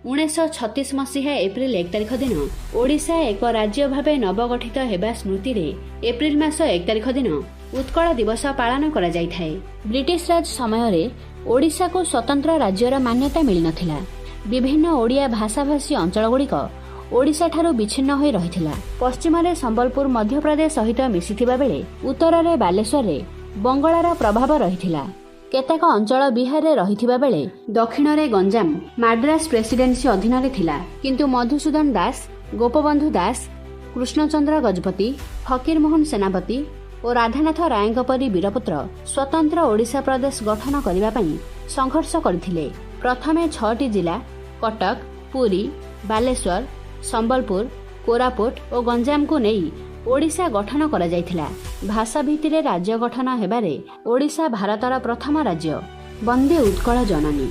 1936 मसीहा एप्रिल 1 तारिख दिन ओडिशा एक राज्य भाव नवगठित हेबा स्मृति रे एप्रिल मास 1 तारिख दिन उत्कल दिवस पालन करा जाय थाए। ब्रिटिश राज समय रे ओडिशा को स्वतंत्र राज्यर मान्यता मिली नथिला। विभिन्न ओडिया भाषाभाषी अंचल गुड़िक ओडिशा ठारू विच्छिन्न होई रहिथिला। पश्चिम रे संबलपुर मध्य प्रदेश सहित मिसिथिबा बेले उत्तर रे बालेश्वर रे बंगलार प्रभाव रहिथिला। केतेक अंचल बिहार रे रहिथिबा बेले दक्षिण रे गंजाम माड्रास प्रेसिडेंसी अधीन रे थिला। किंतु मधुसूदन दास, गोपबंधु दास, कृष्णचंद्र गजपति, फकीर मोहन सेनापति और राधानाथ रायଙ୍କ परी वीरपुत्र स्वतंत्र ओडिशा प्रदेश गठन करिबा पई संघर्ष करथिले। प्रथमे 6टी जिला कटक, पुरी, बालेश्वर, संबलपुर, कोरापुट और गंजाम को नहीं ओडिशा गठन करा जायथिला। भाषा भित्तिरे राज्य गठन हेबारे ओडिशा भारतर प्रथम राज्य। वंदे उत्कल जननी।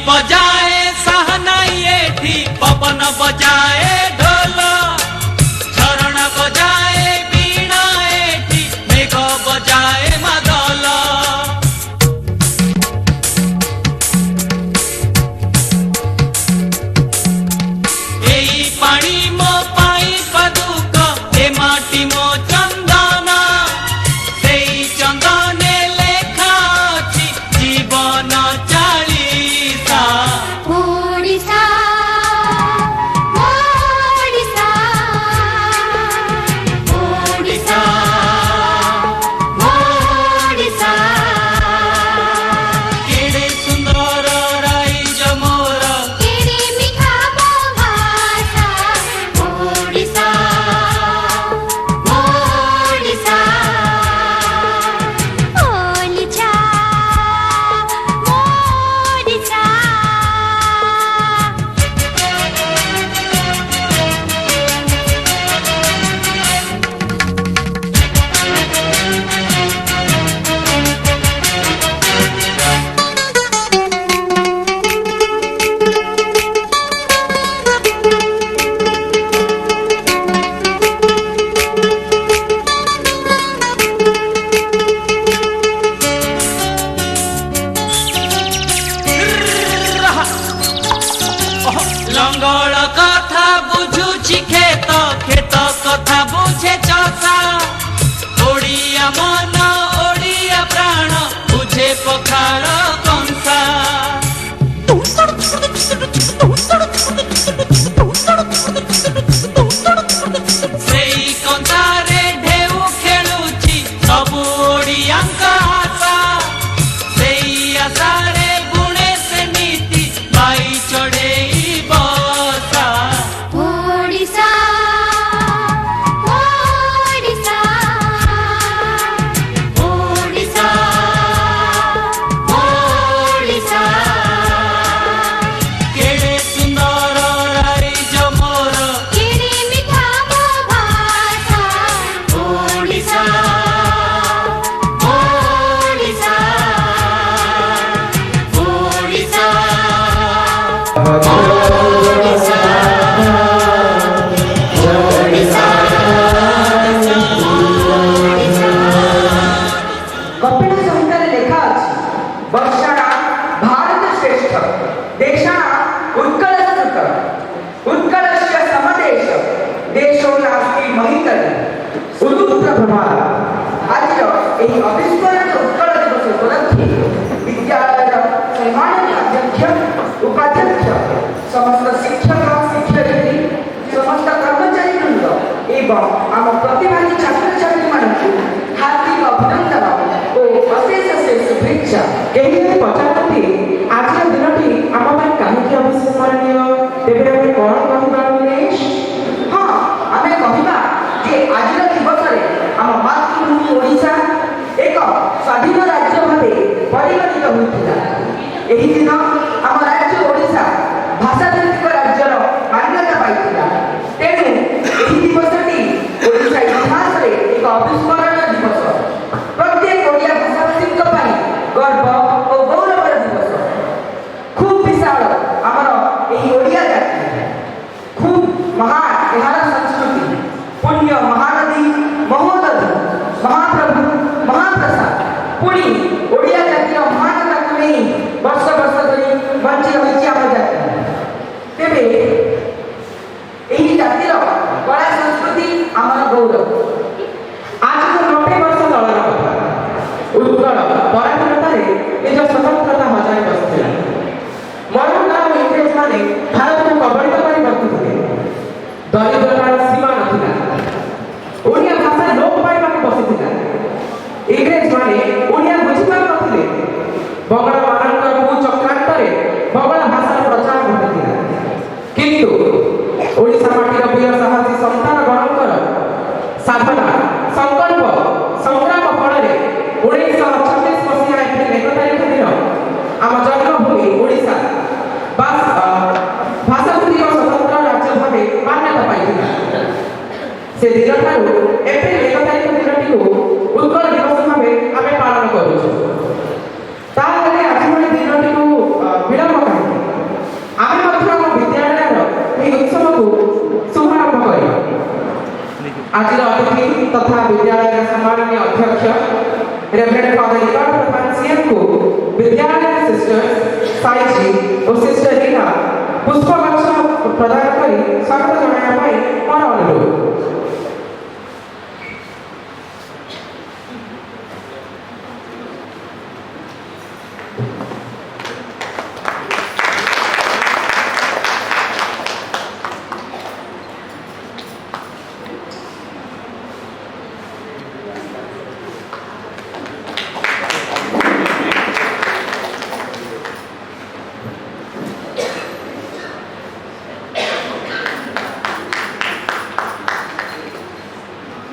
बजाए सहनाई एठी पवन बजाए ढोल झरण बजाए बीणा एठी मेघ बजाए मादल एई पानी मो पाई पदुक ए माटी मो चंदन सेई चंदने लेखा अछि जीवन लंगड़ कथा बुझुछि खेत खेत कथा बुझे चषा ओडिया मन ओडिया प्राण बुझे पखार कंसा सेई कंसारे ढेउ खेलुछि सबु ओडियांक आशा सेई आशारे गुणे से नीति बाई चढ़े कपिल संहिताରେ ଲେଖା ଅଛି ବର୍ଷାଣା ଭାରତ ଶ୍ରେଷ୍ଠ ଦେଶାଣା ଉତ୍କଳ ସ୍ମୃତ ଉତ୍କଳସ୍ୟ ସମଦେଶ ଦେଶೋ ନାସ୍ତି ମହିତଲେ ଉଦୁପ୍ରଭାତ। ଆଜିର ଏହି ଅବିସ୍ମରଣୀୟ ଉତ୍କଳ ଦିବସ ଉପଲକ୍ଷେ ବିଦ୍ୟାଳୟର ସମ୍ମାନିତ ଅଧ୍ୟକ୍ଷ ଉପାଧ୍ୟକ୍ଷ ସମସ୍ତ ଶିକ୍ଷକ ଶିକ୍ଷୟିତ୍ରୀ ସମସ୍ତ କର୍ମଚାରୀବୃନ୍ଦ ଏବଂ ଆମ ପ୍ରତିଭାଗୀ ଛାତ୍ରଛାତ୍ରୀମାନଙ୍କୁ ହାର୍ଦ୍ଦିକ ଅଭିନନ୍ଦନ ଓ ଅଶେଷ ଅଶେଷ ଶୁଭେଚ୍ଛା। କେହି ଯଦି ପଚାରନ୍ତି ଆଜିର ଦିନଟି ଆମ ପାଇଁ କାହିଁକି ଅବିସ୍ମରଣୀୟ, ତେବେ ଆମେ କ'ଣ କହିବା ଦିନେଶ? ହଁ, ଆମେ କହିବା ଯେ ଆଜିର ଦିବସରେ ଆମ ମାତୃଭୂମି ଓଡ଼ିଶା ଏକ ସ୍ୱାଧୀନ ରାଜ୍ୟ ଭାବେ ପରିଗଣିତ ହୋଇଥିଲା। ଏହି ଦିନ ଆମ ରାଜ୍ୟ ଓଡ଼ିଶା ଭାଷାଭିତ୍ତିକ ରାଜ୍ୟର ମାନ୍ୟତା ପାଇଥିଲା। ତେଣୁ ଏହି ଦିବସଟି ଓଡ଼ିଶା ଇତିହାସରେ ଏକ ଅବିସ୍ମରଣୀୟ ଦିବସ। ପ୍ରତ୍ୟେକ ଓଡ଼ିଆ ଭାଷାଭାଷୀଙ୍କ ପାଇଁ ଗର୍ବ ଓ ଗୌରବର ଦିବସ। ଖୁବ୍ ବିଶାଳ ଆମର ଏହି ଓଡ଼ିଆ ଜାତି, ଖୁବ୍ ମହାନ ଏହାର ସଂସ୍କୃତି, ପୁଣ୍ୟ ମହାନଦୀ ମହୋଦଧି ମହାପ୍ରଭୁ ମହାପ୍ରସାଦ, ପୁଣି ଓଡ଼ିଆ ଜାତିର ମହାନତାକୁ ନେଇ ବର୍ଷ ବର୍ଷ ଧରି ବଞ୍ଚି ରହିଛି ଆମ ଜାତି। ତେବେ ଏହି ଜାତିର କଳା ସଂସ୍କୃତି ଆମର ଗୌରବ। ଆଜିକୁ 90 ବର୍ଷ ତଳର କଥା। ଉତ୍କଳ ପରାଧୀନତାରେ ନିଜ ସ୍ୱତନ୍ତ୍ରତା ହଜାଇ ବସିଥିଲା। ମରହଟ୍ଟା ଓ ଇଂରେଜମାନେ ଭାରତକୁ କବଳିତ କରି ରଖୁଥିଲେ। ଦରିଦ୍ରତାର ସୀମା ନଥିଲା। ଓଡ଼ିଆ ଭାଷା ଲୋପ ପାଇବାକୁ ବସିଥିଲା। ଇଂରେଜମାନେ ଓଡ଼ିଆ ବୁଝିପାରୁନଥିଲେ। ବଙ୍ଗଳାମାନଙ୍କର କୁଚକ୍ରାନ୍ତରେ ବଙ୍ଗଳା ଭାଷାର ପ୍ରଚାର ଘଟିଥିଲା। କିନ୍ତୁ ଓଡ଼ିଶା ମାଟିର ବୀର ସାହସୀ ସନ୍ତାନଗଣଙ୍କର ସାଧନା ସଂକଳ୍ପ ସଂଗ୍ରାମ ଫଳରେ 1936 ମସିହା ଏପ୍ରିଲ 1 ତାରିଖ ଦିନ ଆମ ଜନ୍ମଭୂମି ଓଡ଼ିଶା ଭାଷାଭିତ୍ତିକ ସ୍ୱତନ୍ତ୍ର ରାଜ୍ୟ ଭାବେ ମାନ୍ୟତା ପାଇଥିଲା। ସେ ଦିନଠାରୁ ଏପ୍ରିଲ 1 ତାରିଖ ଦିନଟିକୁ ଉତ୍କଳ ଦିବସ ଭାବେ ଆମେ ପାଳନ କରୁଛୁ। ତାହେଲେ ଆଜି ଭଳି ଦିନଟିକୁ ବିଳମ୍ବ କାହିଁକି? ଆମେ ମଧ୍ୟ ଆମ ବିଦ୍ୟାଳୟର ଏହି ଉତ୍ସବକୁ ଶୁଭାରମ୍ଭ କରିବା। ଆଜିର ଅତିଥି ତଥା ବିଦ୍ୟାଳୟର ସମ୍ମାନନୀୟ ଅଧ୍ୟକ୍ଷ ରେଭରେଣ୍ଡ ଫାଦର ରିକାର୍ଡୋ ପ୍ରଧାନ ସିଏମଙ୍କୁ ବିଦ୍ୟାଳୟର ସିଷ୍ଟର ସାଇଜି ଓ ସିଷ୍ଟର ରୀନା ପୁଷ୍ପଗୁଚ୍ଛ ପ୍ରଦାନ କରି ସ୍ୱାଗତ ଜଣାଇବା ପାଇଁ ମୋର ଅନୁରୋଧ।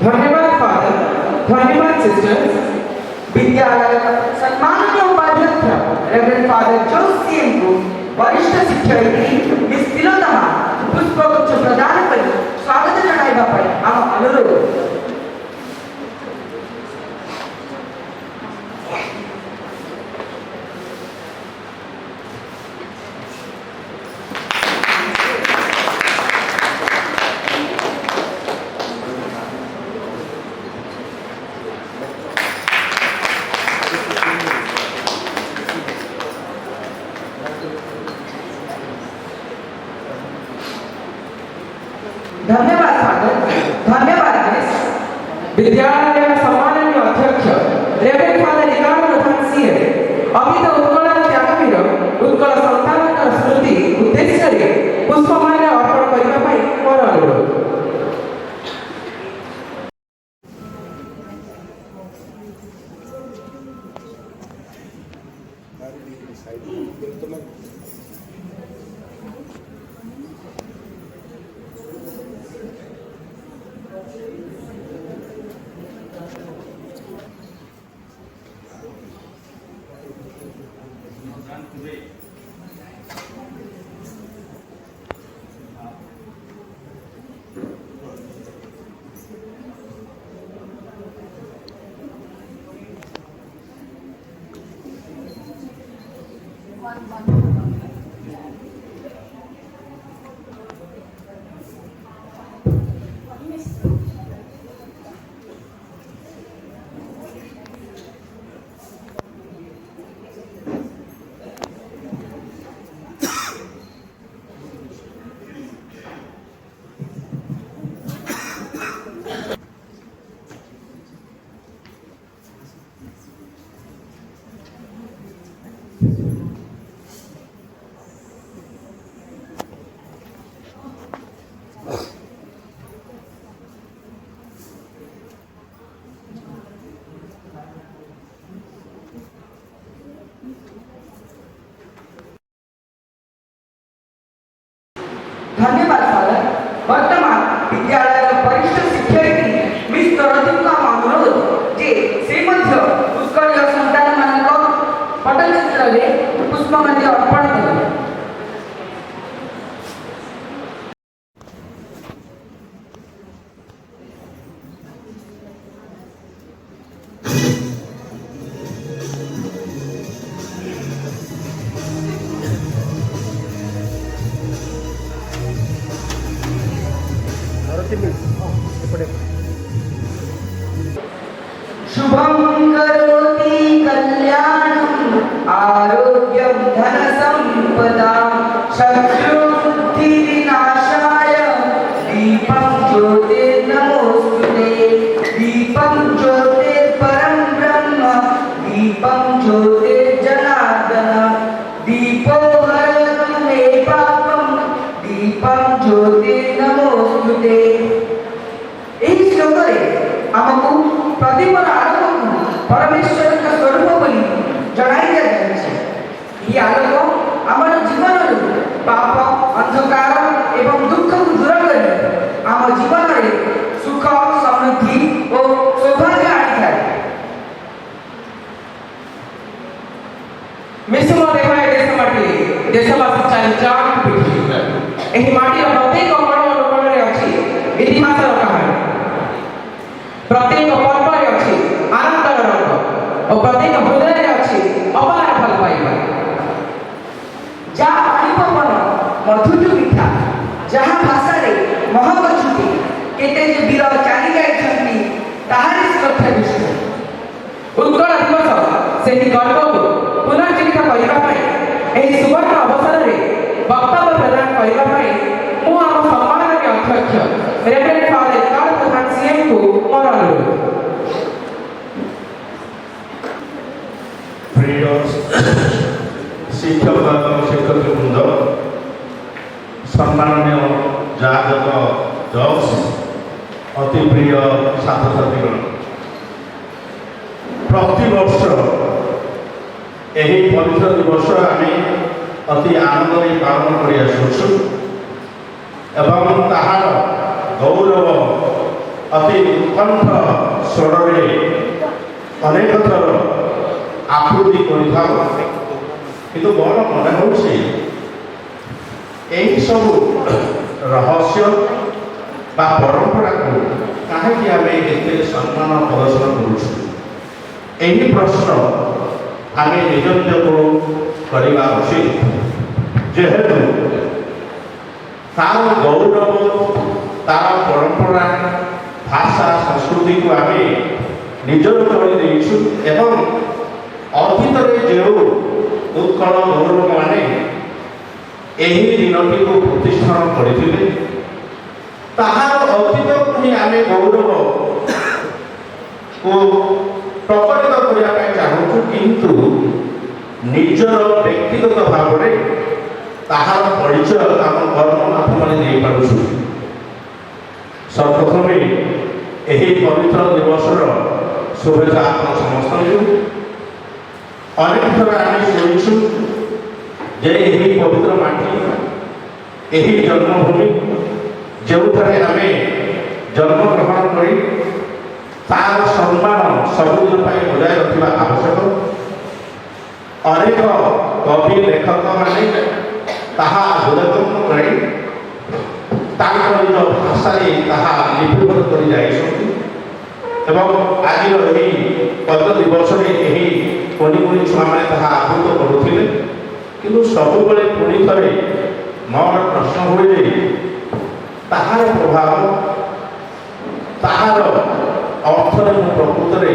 धन्यवाद फादर, धन्यवाद सिस्टर्स। विद्यालय सम्मानित उपाध्यक्ष रेवरेंड फादर जोसेफ को वरिष्ठ शिक्षयित्री मिस तिलोत्तमा पुष्पगुच्छ प्रदान कर स्वागत जणाइबा पई आम अनुरोध। धन्यवाद फादर, धन्यवाद मिस। विद्यालय सम्माननीय अध्यक्ष रेवरेंड फादर रिकार्डो प्रधान सीएम अमित उत्कल त्यागवीर उत्कल सन्तानकर स्मृति उद्देश्य पुष्पमाल्य अर्पण करने मोर अनुरोध। धन्यवाद फादर। वर्तमान विद्यालय वरिष्ठ शिक्षयित्री मिस तरती को अनुरोध जे से मध्य उत्कल संतान मानक पटचित्र रे पुष्पमाल्य अर्पण करें। शुभं करोति कल्याणं आरोग्यं धनसम्पदां शत्रुबुद्धिविनाशाय दीपं ज्योतिर्नमोऽस्तुते। दीपं ज्योतिर्परं ब्रह्म दीपं ज्योतिर्जनार्दन दीपो हरतु मे पापं दीपं ज्योतिर्नमोऽस्तुते। ଏହି ଶ୍ଲୋକରେ ଆମକୁ ପ୍ରଦୀପର ଆଲୋକ ପରମେଶ୍ୱରଙ୍କ ସ୍ୱରୂପ ବୋଲି ଜଣାଇ ଦିଆଯାଇଛି। ଏହି ଆଲୋକ ଆମର ଜୀବନରୁ ପାପ ଅନ୍ଧକାର ଏବଂ ଦୁଃଖକୁ ଦୂର କରି ଆମ ଜୀବନରେ ସୁଖ ସମୃଦ୍ଧି ଓ ସୌଭାଗ୍ୟ ଆଣିଥାଏ। ମିଶମ ଦେଖା ଦେଶ ମାଟି ଦେଶବାସୀ ଚାଲିଯାଆନ୍ତି ପିଠି। ଏହି ମାଟିର ପ୍ରତ୍ୟେକ କଣ ଅନୁକୋଣରେ ଅଛି ଇତିହାସର କାହାଣୀ। ପ୍ରତ୍ୟେକ ପର୍ବରେ ଅଛି ଆନନ୍ଦର ରଙ୍ଗ ଓ ପ୍ରତ୍ୟେକ ହୃଦୟରେ ଅଛି ଅପାର ଭଲ ପାଇବା। ଯାହା ପାଣି ପବନ ମଧୁଠୁ ମିଠା ଯାହା ଭାଷାରେ ମହକ ଛୁଟି କେତେ ଯେ ବୀର ଚାଲି ଯାଇଛନ୍ତି ତାହାରି ସୁରକ୍ଷା ଦୃଷ୍ଟି। ଉତ୍କଳ ଦିବସ ସେହି ଗର୍ବକୁ ପୁନର୍ଜୀବିତ କରିବା ପାଇଁ ଏହି ସୁବର୍ଣ୍ଣ ଅବସରରେ ବକ୍ତବ୍ୟ ପ୍ରଦାନ କରିବା ପାଇଁ ମୁଁ ଆମ ସମ୍ମାନନୀୟ ଅଧ୍ୟକ୍ଷ ରେଭରେଣ୍ଡ ଫାଦର କାଳ ପ୍ରଧାନ ସିଏମଙ୍କୁ ମୋର ଅନୁରୋଧ। প্রিয় শিক্ষক শিক্ষকবৃন্দ, সম্মাননীয় যাজক জজ, অতি প্রিয় ছাত্রছাত্রীগণ, প্রতিবর্ষ এই পবিত্র দিবস আমি অতি আনন্দরে পালন করে আসুছু এবং তাহার গৌরব অতি উৎকণ্ঠ স্বরে অনেক থর আপ্লুতি করে থাকু। কিন্তু বড় মনে হচ্ছে এই সব রহস্য বা পরম্পরাকে কাহিকি আমি এতে সম্মান প্রদর্শন করছু, এই প্রশ্ন আমি নিজ নিজকে করা উচিত। যেহেতু তার গৌরব তার পরম্পরা ভাষা সংস্কৃতিকে আমি নিজর করে দিয়েছু এবং অতীতরে যে উৎকল গৌরব মানে এই দিনটি প্রতিষ্ঠান করে তাহার অতীতକୁ ହିଁ ଆମେ ଗୌରବ ପ୍ରକଟିତ କରିବା ପାଇଁ ଚାହୁଁଛୁ, କିନ୍ତୁ ନିଜର ବ୍ୟକ୍ତିଗତ ଭାବରେ ତାହାର ପରିଚୟ ଆମ କର୍ମ ମାଧ୍ୟମରେ ଦେଇପାରୁଛୁ। ସର୍ବପ୍ରଥମେ ଏହି ପବିତ୍ର ଦିବସର শুভেচ্ছা আপনার সমস্তଙ୍କୁ। অনেক থর আমি শুনিছু যে এই পবিত্র মাটি, এই জন্মভূমি ଯେଉଁଠାରେ ଆମେ ଜନ୍ମଗ୍ରହଣ କରି ତାର ସମ୍ମାନ ସବୁଦିନ ପାଇଁ ବଜାୟ ରଖିବା ଆବଶ୍ୟକ। ଅନେକ କବି ଲେଖକମାନେ ତାହା ହୃଦୟଙ୍ଗମ କରି ତାଙ୍କ ନିଜ ଭାଷାରେ ତାହା ଲିପିବଦ୍ଧ କରି ଯାଇଛନ୍ତି ଏବଂ ଆଜିର ଏହି ପବିତ୍ର ଦିବସରେ ଏହି କୁନି କୁନି ଛୁଆମାନେ ତାହା ଆବୃତ କରୁଥିଲେ। କିନ୍ତୁ ସବୁବେଳେ ପୁଣି ଥରେ ମୋର ପ୍ରଶ୍ନ ହୁଏ ଯେ ତାହାର ପ୍ରଭାବ, ତାହାର ଅର୍ଥରେ ମୁଁ ପ୍ରକୃତରେ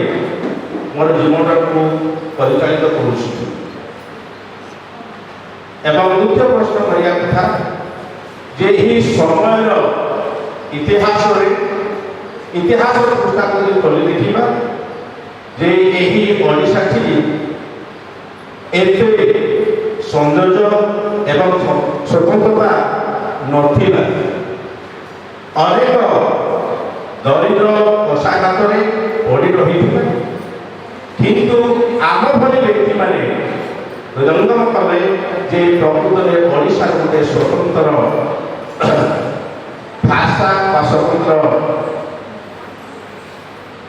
ମୋର ଜୀବନଟାକୁ ପରିଚାଳିତ କରୁଛି। ଏବଂ ଦ୍ୱିତୀୟ ପ୍ରଶ୍ନ କରିବା କଥା ଯେ ଏହି ସମୟର ଇତିହାସର ପୁସ୍ତକ ଯଦି ଖୋଲି ଦେଖିବା ଯେ ଏହି ଓଡ଼ିଶାଟି ଏତେ ସୌନ୍ଦର୍ଯ୍ୟ ଏବଂ ସ୍ୱତନ୍ତ୍ରତା ନଥିଲା। ଅନେକ ଦରିଦ୍ର କଷାଘାତରେ ପଡ଼ି ରହିଥିଲା, କିନ୍ତୁ ଆମ ଭଳି ବ୍ୟକ୍ତିମାନେ ହୃଦୟଙ୍ଗମ କଲେ ଯେ ପ୍ରକୃତରେ ଓଡ଼ିଶା ଗୋଟେ ସ୍ୱତନ୍ତ୍ର ଭାଷା ବା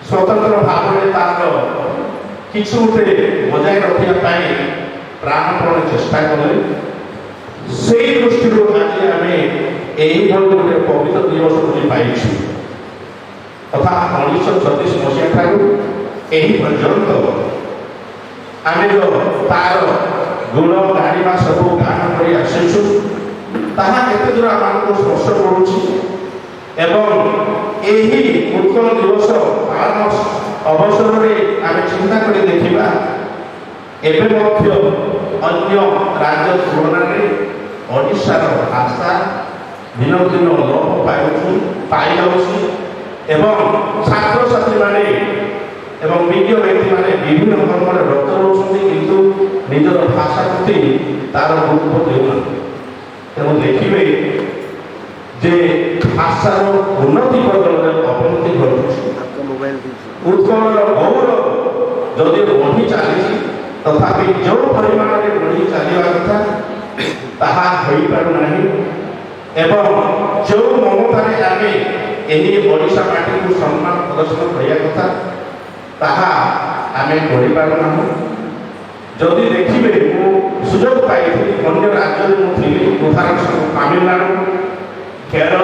ସ୍ୱତନ୍ତ୍ର ଭାବରେ ତାର କିଛି ଗୋଟେ ବଜାୟ ରଖିବା ପାଇଁ ପ୍ରାଣପଣେ ଚେଷ୍ଟା କଲେ। ସେଇ ଦୃଷ୍ଟିରୁ ଆଜି ଆମେ ଏଇଭଳି ଗୋଟେ ପବିତ୍ର ଦିବସଟି ପାଇଛୁ ତଥା 1936 ମସିହା ଠାରୁ ଏହି ପର୍ଯ୍ୟନ୍ତ ଆମେ ତାର ଗୁଣ ଗାଣିବା ସବୁ ଗାନ କରି ଆସିଛୁ। ତାହା କେତେ ଦୂର ଆମକୁ ସ୍ପର୍ଶ କରୁଛି ଏବଂ ଏହି ଉତ୍କଳ ଦିବସ ପାଳନ ଅବସରରେ ଆମେ ଚିନ୍ତା କରି ଦେଖିବା ଏବେ ମଧ୍ୟ ଅନ୍ୟ ରାଜ୍ୟ ତୁଳନାରେ ଓଡ଼ିଶାର ଭାଷା ଦିନକୁ ଦିନ ଲୋପ ପାଇଯାଉଛି ଏବଂ ଛାତ୍ରଛାତ୍ରୀମାନେ ଏବଂ ବିଜ୍ଞ ବ୍ୟକ୍ତିମାନେ ବିଭିନ୍ନ ଧର୍ମରେ ରତ ରହୁଛନ୍ତି କିନ୍ତୁ ନିଜର ଭାଷା ପ୍ରତି ତାର ଗୁରୁତ୍ୱ ଦେଉନାହାନ୍ତି। ତେଣୁ ଦେଖିବେ ଯେ ଭାଷାର ଉନ୍ନତି ବଦଳରେ ଅବନତି ଘଟୁଛି। ଉତ୍କଳର ଗୌରବ ଯଦି ବଢ଼ି ଚାଲିଛି ତଥାପି ଯେଉଁ ପରିମାଣରେ ବଢ଼ି ଚାଲିବା କଥା ତାହା ହୋଇପାରୁନାହିଁ ଏବଂ ଯେଉଁ ମମତାରେ ଆମେ ଏହି ଓଡ଼ିଶା ମାଟିକୁ ସମ୍ମାନ ପ୍ରଦର୍ଶନ କରିବା କଥା ତାହା ଆମେ କରିପାରୁନାହୁଁ। ଯଦି ଦେଖିବେ ମୁଁ ସୁଯୋଗ ପାଇଥିଲି ଅନ୍ୟ ରାଜ୍ୟରେ ମୁଁ ଥିଲି ଉଦାହରଣ ସ୍ୱରୂପ ତାମିଲନାଡୁ କେରଳ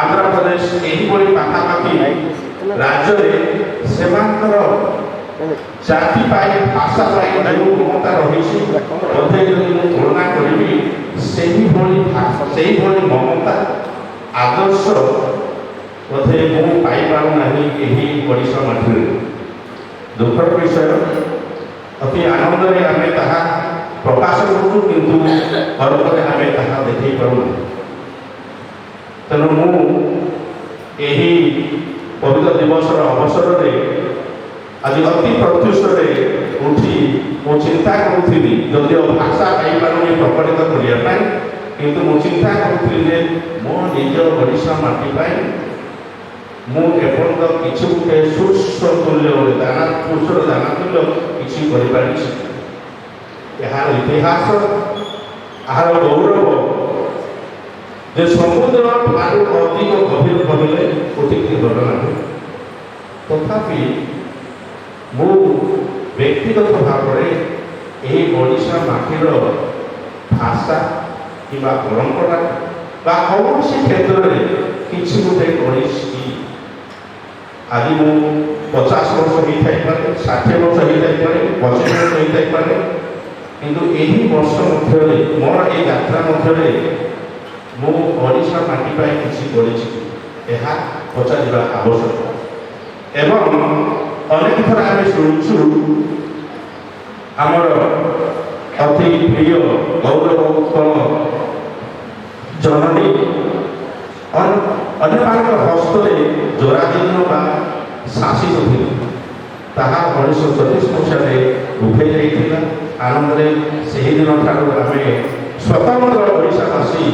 ଆନ୍ଧ୍ରପ୍ରଦେଶ ଏହିଭଳି ପାଖାପାଖି ରାଜ୍ୟରେ ସେମାନଙ୍କର ଜାତି ପାଇଁ ଭାଷା ପାଇଁ ଯେଉଁ ମମତା ରହିଛି ବୋଧେ ଯଦି ମୁଁ ତୁଳନା କରିବି ସେହିଭଳି ମମତା ଆଦର୍ଶ ବୋଧେ ମୁଁ ପାଇପାରୁନାହିଁ ଏହି ଓଡ଼ିଶା ମାଟିରେ। ଦୁଃଖର ବିଷୟ ଅତି ଆନନ୍ଦରେ ଆମେ ତାହା ପ୍ରକାଶ କରୁଛୁ କିନ୍ତୁ ଗର୍ବରେ ଆମେ ତାହା ଦେଖାଇ ପାରୁନାହିଁ। ତେଣୁ ମୁଁ ଏହି ପବିତ୍ର ଦିବସର ଅବସରରେ ଆଜି ଅତି ପ୍ରତ୍ୟୁଷରେ ଉଠି ମୁଁ ଚିନ୍ତା କରୁଥିଲି ଯଦିଓ ଭାଷା ପାଇପାରୁନି ପ୍ରକଟିତ କରିବା ପାଇଁ କିନ୍ତୁ ମୁଁ ଚିନ୍ତା କରୁଥିଲି ଯେ ମୋ ନିଜ ଓଡ଼ିଶା ମାଟି ପାଇଁ ମୁଁ ଏପର୍ଯ୍ୟନ୍ତ କିଛି ଗୋଟେ ସୁସ୍ଥ ତୁଲ୍ୟ ପୁରୁଷର ଦାନା ତୁଲ୍ୟ କିଛି କରିପାରିଛି। ଏହାର ଇତିହାସ ଏହାର ଗୌରବ ଯେ ସମୁଦ୍ର ଠାରୁ ଅଧିକ ଗଭୀର କହିଲେ ଅତିକ୍ତି ଘଟଣା ହୁଏ। ତଥାପି ମୁଁ ବ୍ୟକ୍ତିଗତ ଭାବରେ ଏହି ଓଡ଼ିଶା ମାଟିର ଭାଷା କିମ୍ବା ପରମ୍ପରା ବା କୌଣସି କ୍ଷେତ୍ରରେ କିଛି ଗୋଟେ କରିଛି। ଆଜି ମୁଁ 50 ବର୍ଷ ହେଇଥାଇପାରେ 60 ବର୍ଷ ହେଇଥାଇପାରେ 25 ବର୍ଷ ହେଇଥାଇପାରେ କିନ୍ତୁ ଏହି ବର୍ଷ ମଧ୍ୟରେ ମୋର ଏହି ଯାତ୍ରା ମଧ୍ୟରେ ମୁଁ ଓଡ଼ିଶା ମାଟି ପାଇଁ କିଛି କରିଛି ଏହା ପଚାରିବା ଆବଶ୍ୟକ। ଏବଂ ଅନେକ ଥର ଆମେ ଶୁଣୁଛୁ ଆମର ଅତି ପ୍ରିୟ ଗୌରବ ଉତ୍କଳ ଜନନୀ ଅନ୍ୟମାନଙ୍କ ହସ୍ତରେ ଜରାଜୀର୍ଣ୍ଣ ବା ଶାସିତ ଥିଲେ। ତାହା 1936 ମସିହାରେ ଉଭେଇ ଯାଇଥିଲା। ଆନନ୍ଦରେ ସେହିଦିନ ଠାରୁ ଆମେ ସ୍ୱତନ୍ତ୍ର ଓଡ଼ିଶାବାସୀ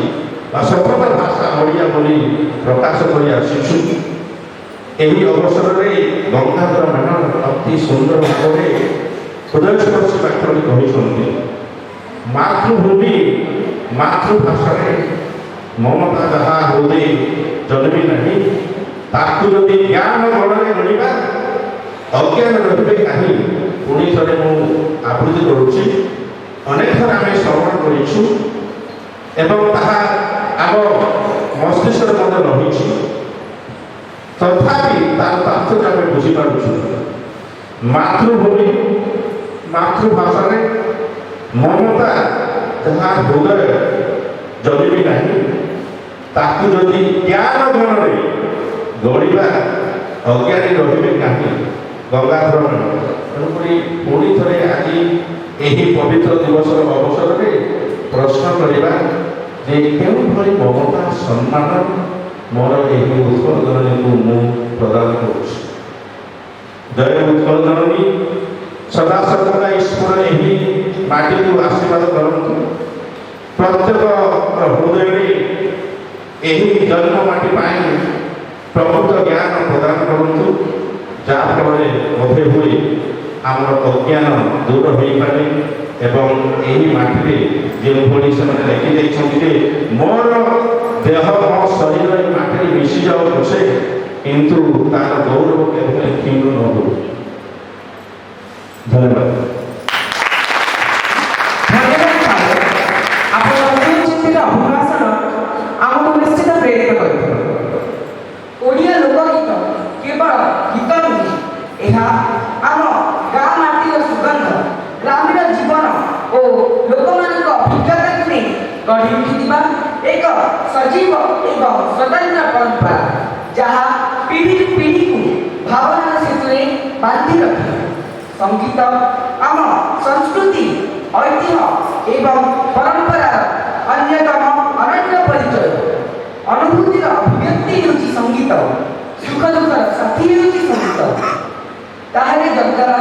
ବା ସ୍ୱତନ୍ତ୍ର ଭାଷା ଓଡ଼ିଆ ବୋଲି ପ୍ରକାଶ କରି ଆସିଛୁ। ଏହି ଅବସରରେ ଗଙ୍ଗାଧର ମେନନ ଅତି ସୁନ୍ଦର ଭାବରେ ହୃଦୟସ୍ପର୍ଶୀ ବାକ୍ୟଟି କହିଛନ୍ତି ମାତୃଭୂମି ମାତୃଭାଷାରେ ମମତା ଯାହା ହୃଦୟ ଜନ୍ମି ନାହିଁ ତାକୁ ଯଦି ଜ୍ଞାନ ଗଣରେ ଗଣିବା ଅଜ୍ଞାନ ରହିବେ କାହିଁ। ପୁଣି ଥରେ ମୁଁ ଆବୃତ୍ତି କରୁଛି। ଅନେକ ଥର ଆମେ ଶ୍ରବଣ କରିଛୁ ଏବଂ ତାହା ଆମ ମସ୍ତିଷ୍କରେ ମଧ୍ୟ ରହିଛି ତଥାପି ତାର ତାତ୍ପର୍ଯ୍ୟ ଆମେ ବୁଝିପାରୁଛୁ। ମାତୃଭୂମି ମାତୃଭାଷାରେ ମମତା ଯାହା ହୃଦୟ ଜମିବି ନାହିଁ ତାକୁ ଯଦି ଜ୍ଞାନ ଗଣରେ ଗଣିବା ଅଜ୍ଞାନୀ ରହିବେ କାହିଁ। ଗଙ୍ଗାଧର ମେନନ। ତେଣୁକରି ପୁଣି ଥରେ ଆଜି ଏହି ପବିତ୍ର ଦିବସର ଅବସରରେ ପ୍ରଶ୍ନ କରିବା ଯେ କେଉଁଭଳି ମମତା ସମ୍ମାନ ମୋର ଏହି ଉତ୍କଳ ଜନନୀକୁ ମୁଁ ପ୍ରଦାନ କରୁଛି। ଜୟ ଉତ୍କଳ ଜନନୀ। ସଦା ସର୍ବଦା ଈଶ୍ୱର ଏହି ମାଟିକୁ ଆଶୀର୍ବାଦ କରନ୍ତୁ। ପ୍ରତ୍ୟେକ ହୃଦୟରେ ଏହି ଜନ୍ମ ମାଟି ପାଇଁ ପ୍ରକୃତ ଜ୍ଞାନ ପ୍ରଦାନ କରନ୍ତୁ ଯାହାଫଳରେ ବୋଧେ ହୁଏ ଆମର ଅଜ୍ଞାନ ଦୂର ହୋଇପାରେ ଏବଂ ଏହି ମାଟିରେ ଯେଉଁଭଳି ସେମାନେ ଲେଖି ଯାଇଛନ୍ତି ଯେ ମୋର ଦେହ ମୋ ଶରୀର ଏ ମାଟିରେ ମିଶିଯାଉ ପଛେ କିନ୍ତୁ ତାର ଗୌରବ କେବେ କ୍ଷୀଣ ନ ହଉ। ଧନ୍ୟବାଦ। ଆପଣଙ୍କ ସୁଚିନ୍ତିତ ଅଭିଭାଷଣ ଆମକୁ ନିଶ୍ଚିତ ପ୍ରେରିତ କରିଥିବ। ଓଡ଼ିଆ ଲୋକଗୀତ କେବଳ ଗୀତ ନୁହେଁ, ଏହା ଆମ ଗାଁ ମାଟିର ସୁଗନ୍ଧ, ଗ୍ରାମୀଣ ଜୀବନ ଓ ଲୋକମାନଙ୍କ ଅଭିଜ୍ଞତାକୁ ନେଇ ଗଢ଼ି ଉଠିଥିବା ଏକ ସଜୀବ ଏବଂ ସ୍ୱତନ୍ତ୍ର ପରମ୍ପରା, ଯାହା ପିଢ଼ିରୁ ପିଢ଼ିକୁ ଭାବନାର ସେତୁରେ ବାନ୍ଧି ରଖେ। ସଙ୍ଗୀତ ଆମ ସଂସ୍କୃତି, ଐତିହ୍ୟ ଏବଂ ପରମ୍ପରାର ଅନ୍ୟତମ ଅନନ୍ୟ ପରିଚୟ। ଅନୁଭୂତିର ଅଭିବ୍ୟକ୍ତି ହେଉଛି ସଙ୍ଗୀତ, ସୁଖ ଦୁଃଖର ସାଥୀ ହେଉଛି ସଙ୍ଗୀତ। ତାହେଲେ ଜଗଦାନ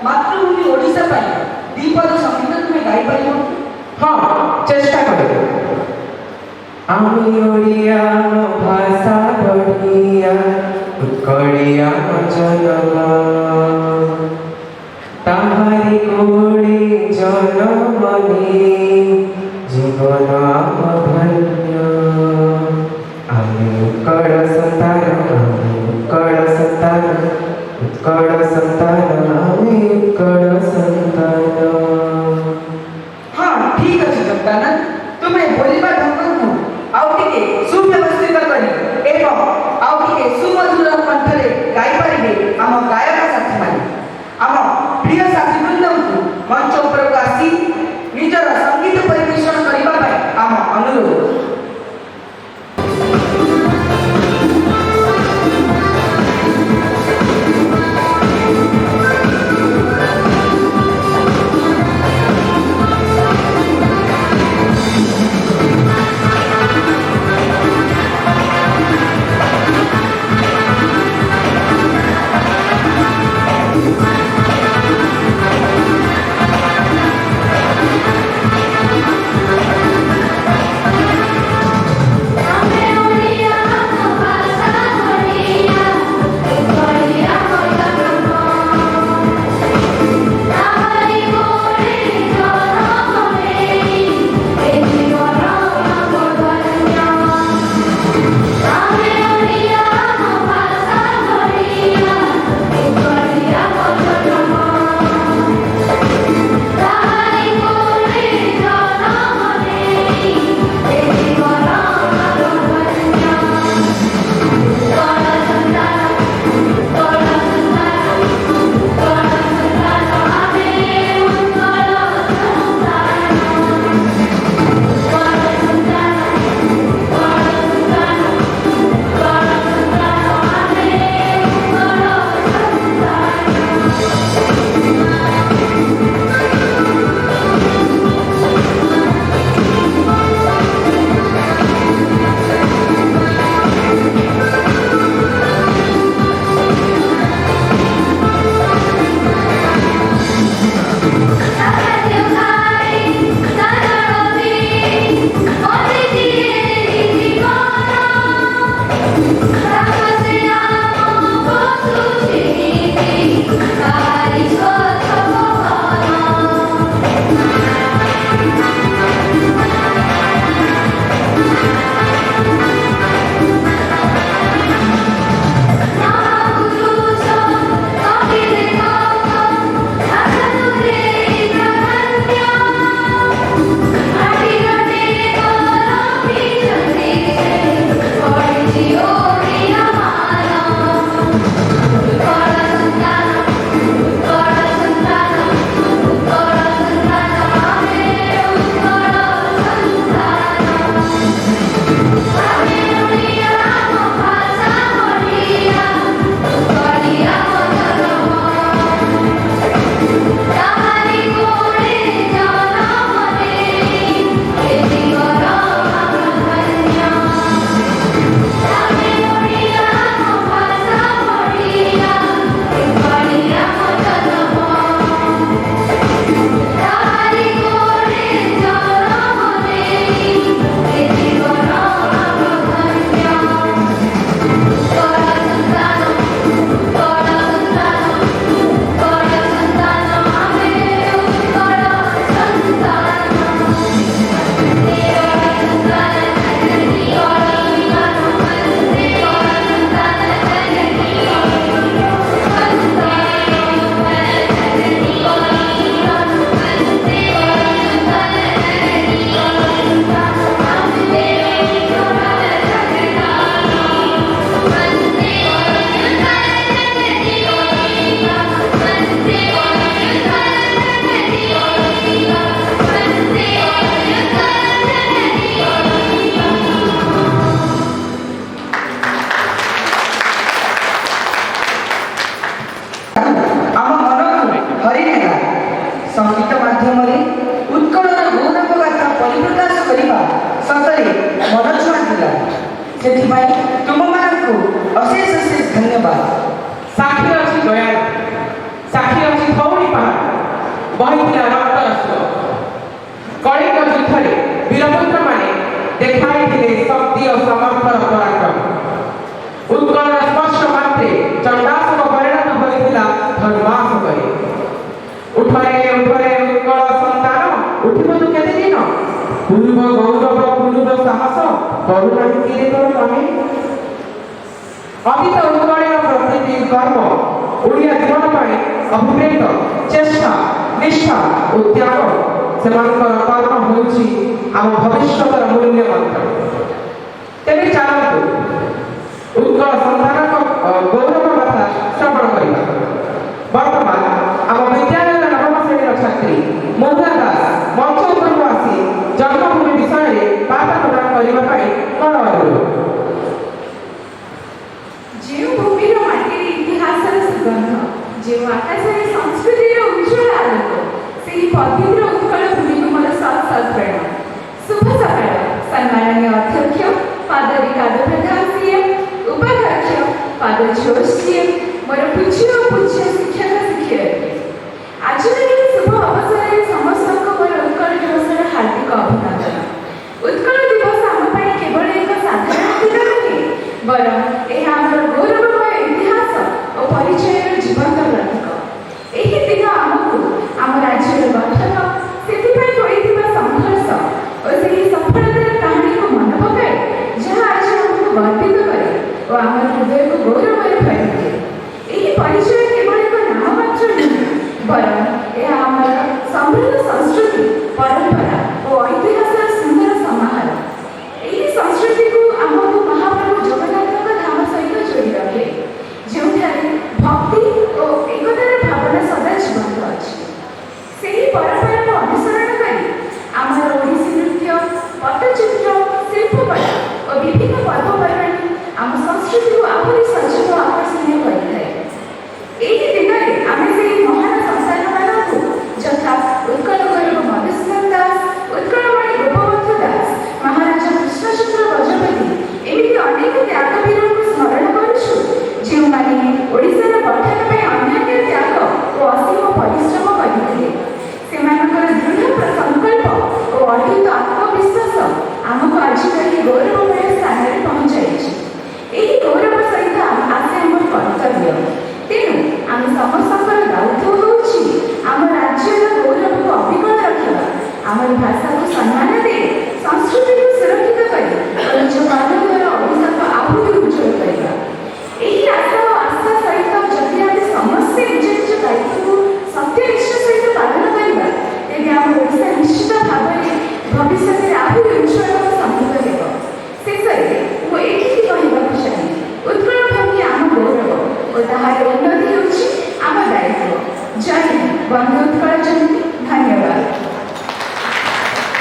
ମାତୃଭୂମି ଓଡ଼ିଶା ପାଇଁ ଦ୍ୱିପଦ ସଙ୍ଗୀତ ତୁମେ ଗାଇପାରିବ? ହଁ, ଚେଷ୍ଟା କରିବ। আমি ওড়িয়া ভাষা বড়িয়া উৎকড়িয়া জনম তাহারি গোড়ে জনমনে জীবন ধন্য। আমি উৎকল সন্তান, আমি উৎকল সন্তান, উৎকল সন্তান, আমি উৎকল সন্তান। ହଁ ଠିକ ଅଛି ଜଗଦାନ, ତୁମେ ବୋଲିବା ଢଙ୍ଗକୁ ଆଉ ଟିକେ ସୁବ୍ୟବସ୍ଥିତ କରି ଏବଂ ଆଉ ଟିକେ ସୁମଧୁର କଣ୍ଠରେ ଗାଇପାରିବେ ଆମ ଗାୟକ ସାଥୀମାନେ। ଆମ ପ୍ରିୟ ସାଥୀବୃନ୍ଦଙ୍କୁ ମଞ୍ଚ ଉପରକୁ ଆସି ନିଜର ସଙ୍ଗୀତ ପରିବେଷଣ କରିବା ପାଇଁ ଆମ ଅନୁରୋଧ। ସେଥିପାଇଁ ତୁମମାନଙ୍କୁ ଅଶେଷ ଅଶେଷ ଧନ୍ୟବାଦ। ସାକ୍ଷୀ ଅଛି ଦୟାଳୁ, ସାକ୍ଷୀ ଅଛି ଧଉଳି ପାହାଡ଼, ବହିଥିଲା ରକ୍ତରଶ୍ମ। କଳିଙ୍ଗ ଯୁଦ୍ଧରେ ବୀରପୁତ୍ରମାନେ ଦେଖାଇଥିଲେ ଶକ୍ତି ଓ ସମର୍ଥର ପରାକ୍ରମ। ଉତ୍କଳର ସ୍ପର୍ଶ ମାତ୍ରେ ଚଣ୍ଡାଶୋକ ପରିଣତ ହୋଇଥିଲା ଧର୍ମାଶୋକରେ। ଉଠରେ ଉଠରେ ଉତ୍କଳ ସନ୍ତାନ, ଉଠିବ ତୁ କେତେ ଦିନ? ପୂର୍ବ ଗୌରବ ପୂର୍ବ ସାହସ କରୁନାହିଁ କିରେ ତୋର ମନେ? ଅତୀତ ଉତ୍କଳୀୟ ପ୍ରକୃତି କର୍ମ ଓଡ଼ିଆ ଜୀବନ ପାଇଁ ଅଭିପ୍ରେତ ଚେଷ୍ଟା ନିଷ୍ଠା ଓ ତ୍ୟାଗ, ସେମାନଙ୍କର କର୍ମ ହେଉଛି ଆମ ଭବିଷ୍ୟତର ମୂଲ୍ୟ ମନ୍ତ୍ର। ତେବେ ଚାଲନ୍ତୁ ଉତ୍କଳ ସନ୍ତାନଙ୍କ ଗୌରବ କଥା ଶ୍ରବଣ କରିବା। ବର୍ତ୍ତମାନ ଆମ ବିଦ୍ୟାଳୟର ନବମ ଶ୍ରେଣୀର ଛାତ୍ରୀ ମହୁଆ ଦାସ ମଞ୍ଚ ଉପରକୁ ଆସି ଜନ୍ମଭୂମି ବିଷୟରେ ପାଠ ପ୍ରଦାନ କରିବା ପାଇଁ ମୋର ଅନୁରୋଧ। ଯେଉଁ ଭୂମିର ମାଟିରେ ଇତିହାସର ସୁଗନ୍ଧ, ଯେଉଁ ଆକାଶରେ ସଂସ୍କୃତିର ଉଜ୍ଜ୍ୱଳ ଆଲୋକ, ସେହି ପବିତ୍ର ଉତ୍କଳ ଭୂମିକୁ ମୋର ସତ୍ ସତ୍ ପ୍ରଣାମ। ଶୁଭ ସକାଳ ସମ୍ମାନନୀୟ ଅଧ୍ୟକ୍ଷ ପାଦରୀ କାବ୍ୟ ପ୍ରଧାନ ସିଏମ୍, ଉପାଧ୍ୟକ୍ଷ ପାଦ ଝୋଷ ସିଏମ୍, ମୋର ପୂଜ୍ୟ ଓ ପୂଜ୍ୟ ଶିକ୍ଷକ ଶିକ୍ଷୟିତ୍ରୀ। ଆଜିର ଏହି ଶୁଭ ଅବସରରେ ସମସ୍ତଙ୍କୁ ମୋର ଉତ୍କଳ ଦିବସର ହାର୍ଦ୍ଦିକ ଅଭିନନ୍ଦନ। ଉତ୍କଳ ଦିବସ ଆମ ପାଇଁ କେବଳ ଏକ ସାଧାରଣ ଦିନ ନୁହେଁ, ବରଂ ଏହା ଆମର ଗୌରବମୟ ଇତିହାସ ଓ ପରିଚୟର ଜୀବନ୍ତ ପ୍ରତୀକ। ଏହି ଦିନ ଆମକୁ ଆମ ରାଜ୍ୟର ଗଠନ, ସେଥିପାଇଁ ହୋଇଥିବା ସଂଘର୍ଷ ଓ ସେହି ସଫଳତାର କାହାଣୀକୁ ମନେ ପକାଏ, ଯାହା ଆଜି ଆମକୁ ଗର୍ବିତ କରେ ଓ ଆମର ହୃଦୟକୁ ଗୌରବରେ ଭରିଦିଏ। ଏହି ପରିଚୟ କେବଳ ଏକ ନାମମାତ୍ର ନୁହେଁ, ବରଂ ଏହା ଆମର ସମୃଦ୍ଧ ସଂସ୍କୃତି, ପରମ୍ପରା ଓ ଐତିହାସର ସୁନ୍ଦର ସମାହାର। ଏହି ସଂସ୍କୃତିକୁ ଆମକୁ ମହାପ୍ରଭୁ ଜଗନ୍ନାଥଙ୍କ ଧାମ ସହିତ ଯୋଡ଼ି ରଖେ, ଯେଉଁଠାରେ ଭକ୍ତି ଓ ଏକତାର ଭାବନା ସଦା ଜୀବନ୍ତ ଅଛି। ସେହି ପରମ୍ପରାକୁ ଅନୁସରଣ କରି ଆମର ଓଡ଼ିଶୀ ନୃତ୍ୟ, ପଟ୍ଟଚିତ୍ର, ଶିଳ୍ପକଳା ଓ ବିଭିନ୍ନ ପର୍ବପର୍ବାଣି ଆମ ସଂସ୍କୃତିକୁ ଆହୁରି ସଜୀବ ଓ ଆକର୍ଷଣୀୟ କରିଥାଏ। ଏହି ଦିନରେ ଆମେ ସେହି ମହାନ ସନ୍ତାନମାନଙ୍କୁ ଯଥା ଉତ୍କଳ ଗୌରବ ମଧୁସୂଦନ ଦାସ, ଉତ୍କଳମଣି ଗୋପବନ୍ଧୁ ଦାସ, ମହାରାଜା କୃଷ୍ଣଚନ୍ଦ୍ର ଗଜପତି, ଏମିତି ଅନେକ ତ୍ୟାଗବୀରଙ୍କୁ ସ୍ମରଣ କରୁଛୁ, ଯେଉଁମାନେ ଓଡ଼ିଶାର ଗଠନ ପାଇଁ ଅନ୍ୟାନ୍ୟ ତ୍ୟାଗ ଓ ଅସୀମ ପରିଶ୍ରମ କରିଥିଲେ। ସେମାନଙ୍କର ଦୃଢ଼ ସଂକଳ୍ପ ଓ ଅଦ୍ଭୁତ ଆତ୍ମବିଶ୍ୱାସ ଆମକୁ ଆଜିର ଏହି ଗୌରବମୟ ସ୍ଥାନରେ ପହଞ୍ଚାଇଛି। ଏହି ଗୌରବ ସହିତ ଆସେ ଆମର କର୍ତ୍ତବ୍ୟ। ତେଣୁ ଆମେ ସମସ୍ତଙ୍କର ଦାୟିତ୍ୱ ହେଉଛି ଆମ ରାଜ୍ୟର ଗୌରବକୁ ଅବିକଳ ରଖିବା, ଆମର ଭାଷାକୁ ସମ୍ମାନ ଦେଇ, ସଂସ୍କୃତିକୁ ସୁରକ୍ଷିତ କରି ଓ ନିଜ କର୍ତ୍ତବ୍ୟର ଓଡ଼ିଶାକୁ ଆହୁରି ଉଜ୍ଜ୍ୱଳ କରିବା। ଏହି ଆଶା ଓ ଆସ୍ଥା ସହିତ ଯଦି ଆମେ ସମସ୍ତେ ନିଜ ନିଜ ଦାୟିତ୍ୱକୁ ସତ୍ୟନିଷ୍ଠ ସହିତ ପାଳନ କରିବା, ତେବେ ଆମ ଓଡ଼ିଶା ନିଶ୍ଚିତ ଭାବରେ ଭବିଷ୍ୟତରେ ଆହୁରି ଉଜ୍ଜ୍ୱଳ ଓ ସମୃଦ୍ଧ ହେବ। ଶେଷରେ ମୁଁ ଏଇଠି କହିବାକୁ ଚାହେଁ, ଉତ୍କଳ ଭୂମି ଆମ ଗୌରବ ଓ ତାହାର ଉନ୍ନତି ହେଉଛି ଆମ ଦାୟିତ୍ୱ। ଜୟ ହିନ୍ଦ, ବନ୍ଦେ ଉତ୍କଳ ଜୟନ୍ତୀ। ଧନ୍ୟବାଦ।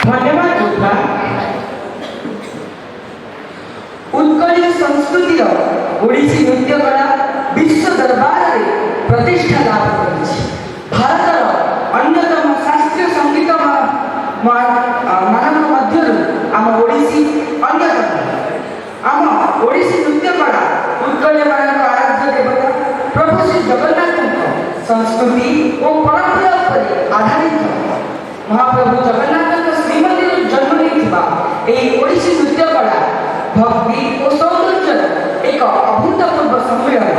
ଧନ୍ୟବାଦ ଉତ୍କଳ। ଉତ୍କଳୀୟ ସଂସ୍କୃତିର ଓଡ଼ିଶୀ ନୃତ୍ୟ କଳା ବିଶ୍ୱ ଦରବାରରେ ପ୍ରତିଷ୍ଠା ଲାଭ କରିଛି। ଭାରତର ଅନ୍ୟତମ ଶାସ୍ତ୍ରୀୟ ସଙ୍ଗୀତ ମାନଙ୍କ ମଧ୍ୟରୁ ଆମ ଓଡ଼ିଶୀ ଅନ୍ୟତମ। ଆମ ଓଡ଼ିଶୀ ନୃତ୍ୟ କଳା ଉତ୍କଳୀୟମାନଙ୍କ ଆରାଧ୍ୟ ଦେବତା ପ୍ରଭୁ ଶ୍ରୀ ଜଗନ୍ନାଥଙ୍କ ସଂସ୍କୃତି ଓ ପରମ୍ପରା ଉପରେ ଆଧାରିତ। ମହାପ୍ରଭୁ ଜଗନ୍ନାଥଙ୍କ ଶ୍ରୀମନ୍ଦିରରୁ ଜନ୍ମ ନେଇଥିବା ଏହି ଓଡ଼ିଶୀ ନୃତ୍ୟ କଳା ଭକ୍ତି ଓ ସୌନ୍ଦର୍ଯ୍ୟର ଏକ ଅଭୂତପୂର୍ବ ସମ୍ମିଳନ।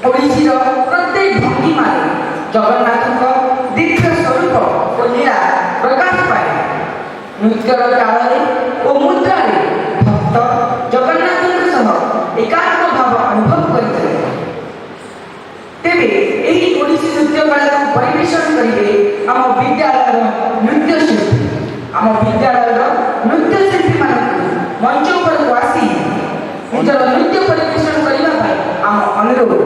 ଓଡ଼ିଶୀର ପ୍ରତ୍ୟେକ ଭଙ୍ଗିମାରେ ଜଗନ୍ନାଥଙ୍କ ଦୀର୍ଘ ସ୍ୱରୂପ ଓ ଲୀଳା ପ୍ରକାଶ ପାଏ। ନୃତ୍ୟର ତାଳରେ ଓ ମୁଦ୍ରାରେ ଭକ୍ତ ଜଗନ୍ନାଥଙ୍କ ସହ ଏକାତ୍ମ ଭାବ ଅନୁଭବ କରିଥାଏ। ତେବେ ଏହି ଓଡ଼ିଶୀ ନୃତ୍ୟ କଳାକୁ ପରିବେଷଣ କରିବେ ଆମ ବିଦ୍ୟାଳୟର ନୃତ୍ୟଶିଳ୍ପୀ। ଆମ ବିଦ୍ୟାଳୟର ନୃତ୍ୟଶିଳ୍ପୀମାନଙ୍କୁ ମଞ୍ଚ ଉପରକୁ ଆସି ନିଜର ନୃତ୍ୟ ପରିବେଷଣ କରିବା ପାଇଁ ଆମ ଅନୁରୋଧ।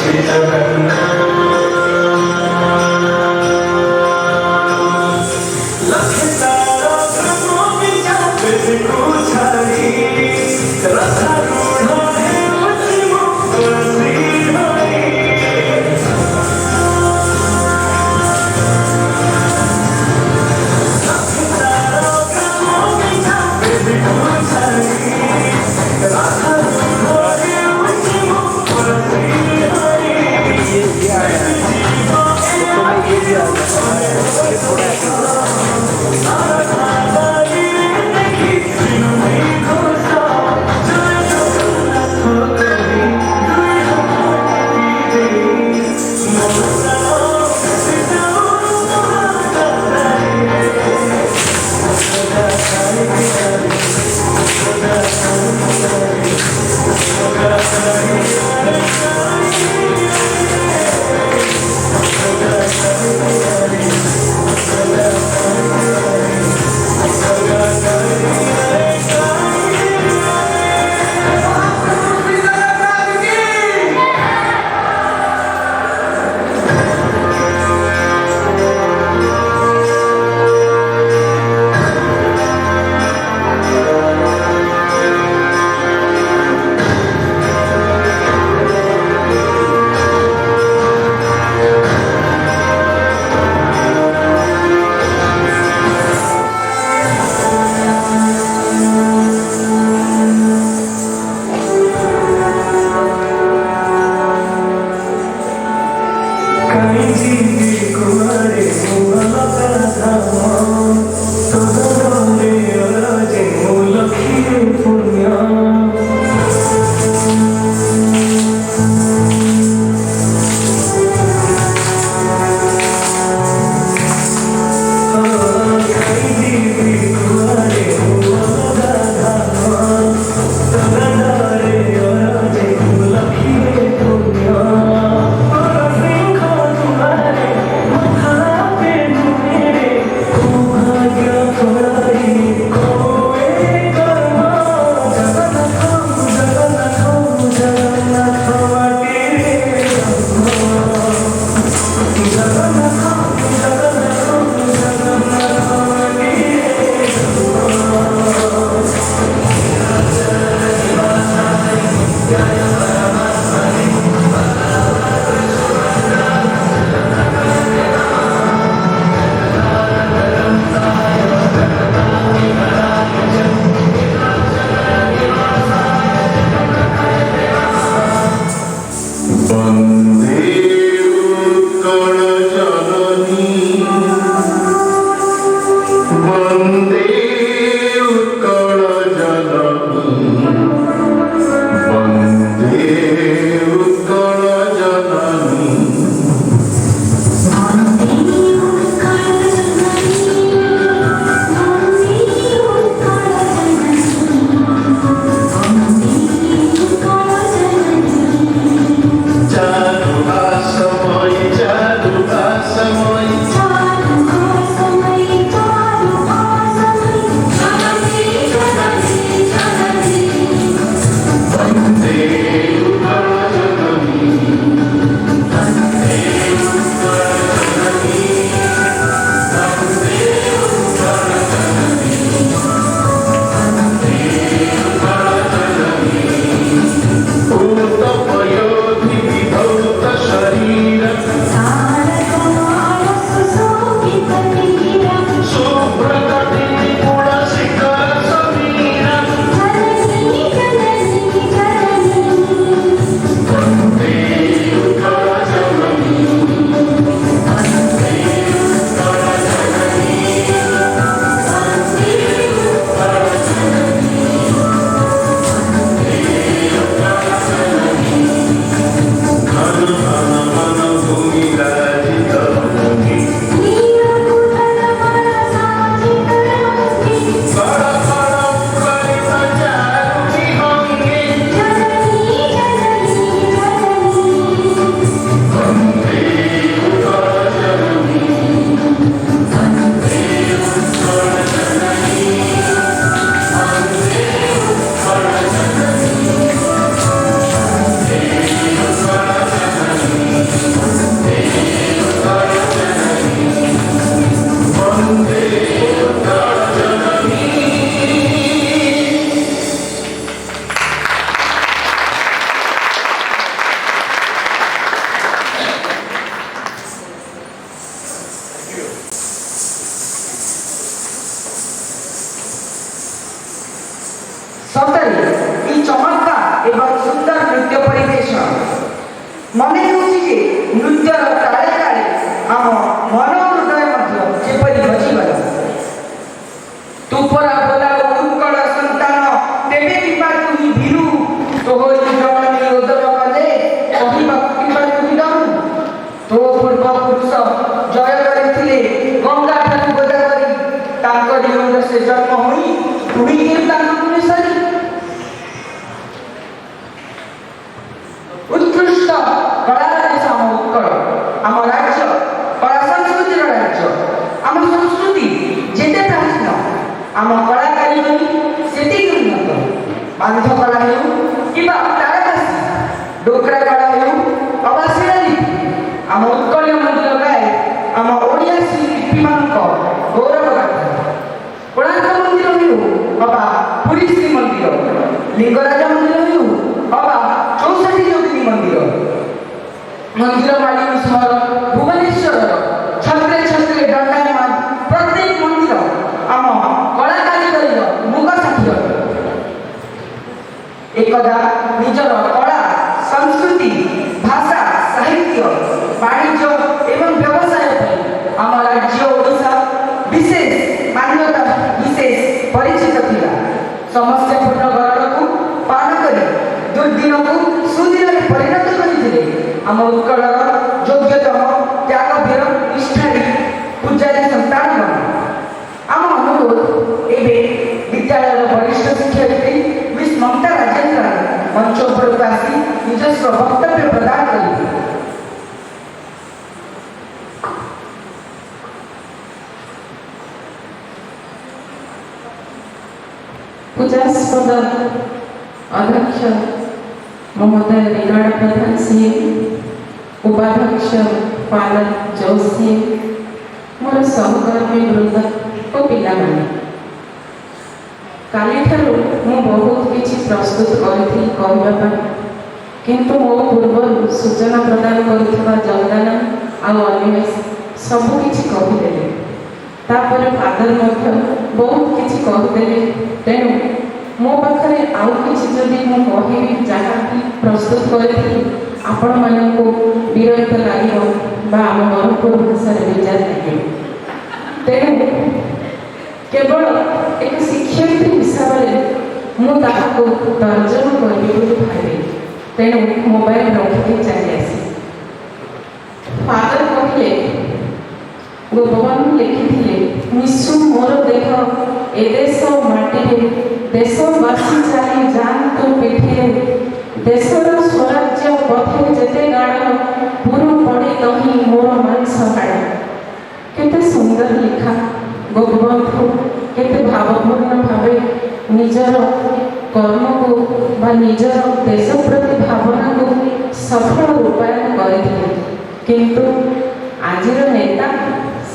श्री उत्कृष्ट कलार देश आम उत्कल आम राज्य कला संस्कृतिर राज्य आम संस्कृति जेते प्राचीन आम कला कारीगरी सेति उन्नत बांध कला हेउ किबा तारकासी डोकरा कला हेउ अबा शिलालिपि आम उत्कलीय मंदिर गाए आम ओडिया शिल्पी मानक गौरव गाथा कोणार्क मंदिर हेउ अबा पुरी श्री मंदिर लिंगराज मंदिर हेउ अबा 64 ज्योतिर्लिंग मंदिर मंदिर मालिनी सहर भुवनेश्वर छत्रे छत्रे दंडायमान प्रत्येक मंदिर आम कला कारीगरी मुख साक्षी अटे एकदा निजर कला संस्कृति भाषा साहित्य वाणिज्य एवं व्यवसाय आम राज्य ओडिशा विशेष मान्यता विशेष परिचित थिला समस्यापूर्ण गरण को पार करी दुर्दिन को सुदिन में परिणत करथिले आम उत्कलर योग्यतम त्यागवीर निष्ठारी पूजारी संतान आम अनुरोध एवं विद्यालय वरिष्ठ शिक्षयित्री मिस ममता राजेंद्र मंच उपरକୁ आसी ନିଜସ୍ୱ ବକ୍ତବ୍ୟ ପ୍ରଦାନ କରିବେ। पूजास्पद अध्यक्ष महोदय निगाड़ प्रधान सिंह उपाध्यक्ष फादर जोशी मोर सहकर्मी वृंद और पिलाମାନେ कालीठारू मु बहुत किछि प्रस्तुत करी कहबा किंतु मो पूर्व सूचना प्रदान करथिबा जगदाना आ अनिमेष सब किछि कहिदेले तापर फादर मध्य बहुत किछि कहिदेले तेणु मो पाखरे आउ किछि जदि मु कहिबी जहाँ भी प्रस्तुत करी आपण मानकु विरक्त लागिब बा आम बरहपुर भाषा विचार लागिब तेणु केवल एक शिक्षयित्री हिसाब से मुझे तर्जमा करी भावे तेणु मोबाइल रखी चली आसी फादर कहले गोपबंधु लिखी मिशु मोर देह ए देश माटी देशवासी चली जातु पीठी देशर स्वराज्य पथे जेते गाढ़ पूर्व पड़े दही मोर मांस हाड़ केते सुंदर लिखा गोपबंधु केते भावपूर्ण भावे निजर कर्म को बा निजर देश प्रति भावना को सफल रूपायन करथिले किंतु आजिर नेता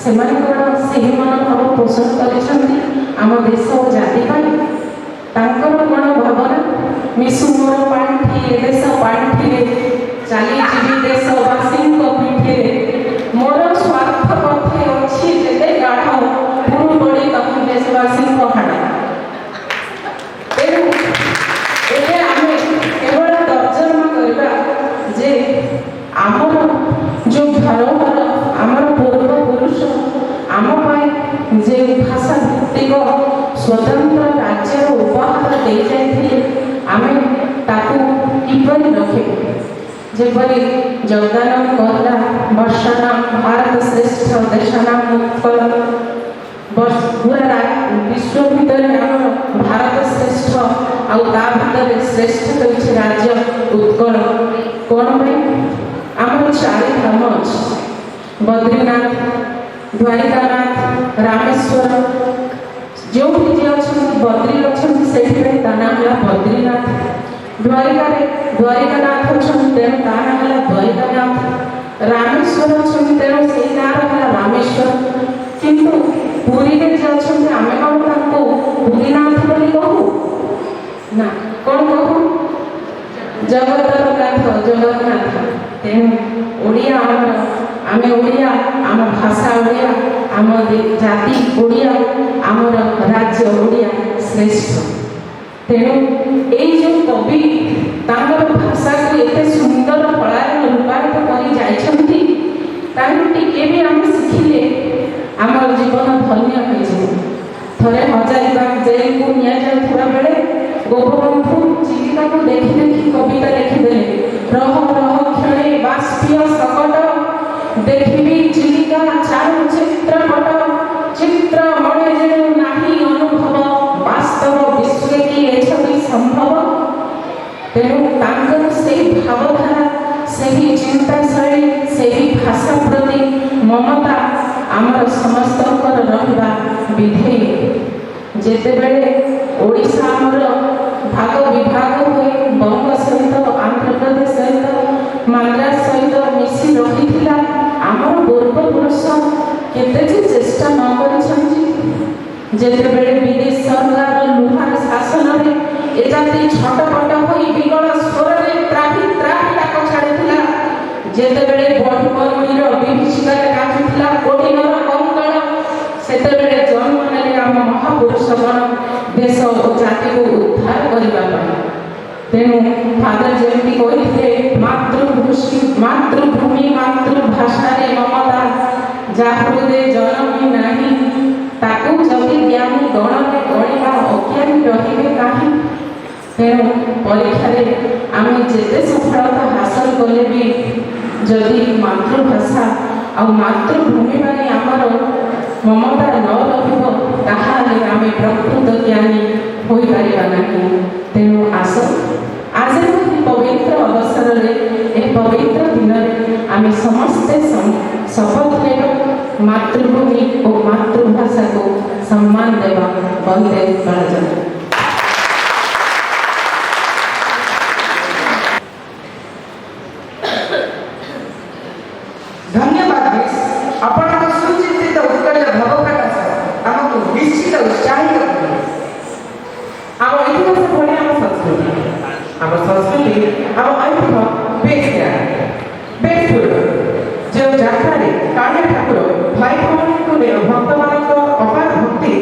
सेमानकर सही मनोभाव पोषण करिसंती आम देश और जाति पाई तांकर कोन भावना मिशु मोर पांठी ए देश पांठी चली जीवी देशवासी को पीठे मोर स्वार्थ पथे अछि जेते गाढ़ पूर्व बड़ी तभी देशवासी को हाड़ा तेणु एबे आमे केवल तर्जमा करबा जे आमर जो धरोहर आमर पूर्व पुरुष आम पाई जे भाषा भित्तिक स्वतंत्र राज्य उपहार दे जाइथिले आमे ताकू किपरि रखे जेपरि जगदानंद कहला वर्षाना भारत श्रेष्ठ देशना उत्कल पूरा विश्व भितर आम भारत श्रेष्ठ आ भितर श्रेष्ठ होइछ राज्य उत्कल कौन भाई आम चारि धाम अच्छे बद्रीनाथ द्वारिकानाथ रामेश्वर जो भी जी अच्छा बद्री अच्छा से नाम है बद्रीनाथ द्वारिकानाथ अच्छा तेणु ता नाम है द्वारिकानाथ रामेश्वर अच्छा तेणु से नाम है रामेश्वर किंतु पुरी में जी अच्छा आम कौन ताको पुरीनाथ बोली कहू ना कौन कहू जगतरनाथ जगन्नाथ तेणु ओडिया आम ओडिया आम भाषा ओडिया आम जाति ओडिया आमर राज्य ओडिया श्रेष्ठ तेणु यही जो कवि तांकर भाषा को एते सुंदर फलायन रूपायित करी जाइछंती तांको टिके भी आम शिखिले आमर जीवन धन्य होइछे थरे हजारीबाग जेल को निया जाउथबा बेले गोपबंधु जीविका को देखि देखि कविता लिखिदेले रह रह क्षणे बाष्पीय सकट देखिबी चिलिका चारु चित्रपट चित्र मणे जेणु नाही अनुभव वास्तव विश्व की एछबी संभव तेणु तांकर से भावधारा ମମତା ଆମର ସମସ୍ତଙ୍କର ରହିବା ବିଧେୟ। ଯେତେବେଳେ ଓଡ଼ିଶା ଆମର ଭାଗ ବିଭାଗ ହୋଇ ବଙ୍ଗ ସହିତ ଆନ୍ଧ୍ରପ୍ରଦେଶ ସହିତ ମାଦ୍ରାସ ସହିତ ମିଶି ରହିଥିଲା, ଆମର ପୂର୍ବପୁରୁଷ କେତେ ଯେ ଚେଷ୍ଟା ନ କରିଛନ୍ତି। ଯେତେବେଳେ ବ୍ରିଟିଶ ସରକାର ଲୁହାର ଶାସନରେ ଏ ଜାତି ଛଟପଟ ହୋଇ ବିକଳ ସ୍ୱରରେ ତ୍ରାହି ତ୍ରାହି ଡାକ ଛାଡ଼ିଥିଲା, ଯେତେବେଳେ ବଢ଼ି ମରୁଡ଼ିର ବିଭୀଷିକାରେ କାଟୁଥିଲା କୋଡ଼ିନର କଙ୍କାଳ, ସେତେବେଳେ ଜନ୍ମ ନେଲେ ଆମ ମହାପୁରୁଷଗଣ ଦେଶ ଓ ଜାତିକୁ ଉଦ୍ଧାର କରିବା ପାଇଁ। ତେଣୁ ଫାଦର ଯେମିତି କହିଥିଲେ, ମାତୃଭୂମି ମାତୃଭାଷାରେ ମମତା, ଯାହା ହୃଦେ ଜନମି ନାହିଁ, ତାକୁ ଯଦି ଜ୍ଞାନୀ ଗଣରେ ଗଣିବା ଅଜ୍ଞାନୀ ରହିବେ କାହିଁ। ତେଣୁ ପରୀକ୍ଷାରେ ଆମେ ଯେତେ ସଫଳତା ହାସଲ କଲେ ବି ଯଦି ମାତୃଭାଷା ଆଉ ମାତୃଭୂମି ପାଇଁ ଆମର ମମତା ନ ରହିବ, ତାହେଲେ ଆମେ ପ୍ରକୃତ ଜ୍ଞାନୀ ହୋଇପାରିବା ନାହିଁ। ତେଣୁ ଆସ ଆଜିର ଏହି ପବିତ୍ର ଅବସରରେ, ଏହି ପବିତ୍ର ଦିନରେ ଆମେ ସମସ୍ତେ ଶପଥ ନେବା ମାତୃଭୂମି ଓ ମାତୃଭାଷାକୁ ସମ୍ମାନ ଦେବା। ବନ୍ଦେ ମାତରମ୍। ଧନ୍ୟବାଦ ମିସ୍, ଆପଣଙ୍କ ସୁଚିନ୍ତିତ ଉତ୍କଳ ଭାବ ପ୍ରକାଶ ଆମକୁ ନିଶ୍ଚିତ ଉତ୍ସାହିତ କରିବ। ଆମ ଇତିହାସ ଭଳି ଆମ ସଂସ୍କୃତି ଆମ ଐତିହ୍ୟ ବେଶ ବେଶ ପୁରୁଣା। ଯେଉଁ ଯାତ୍ରାରେ କାଳିଆ ଠାକୁର ଭାଇ ଭଉଣୀଙ୍କୁ ଭକ୍ତମାନଙ୍କ ଅପାର ଭକ୍ତି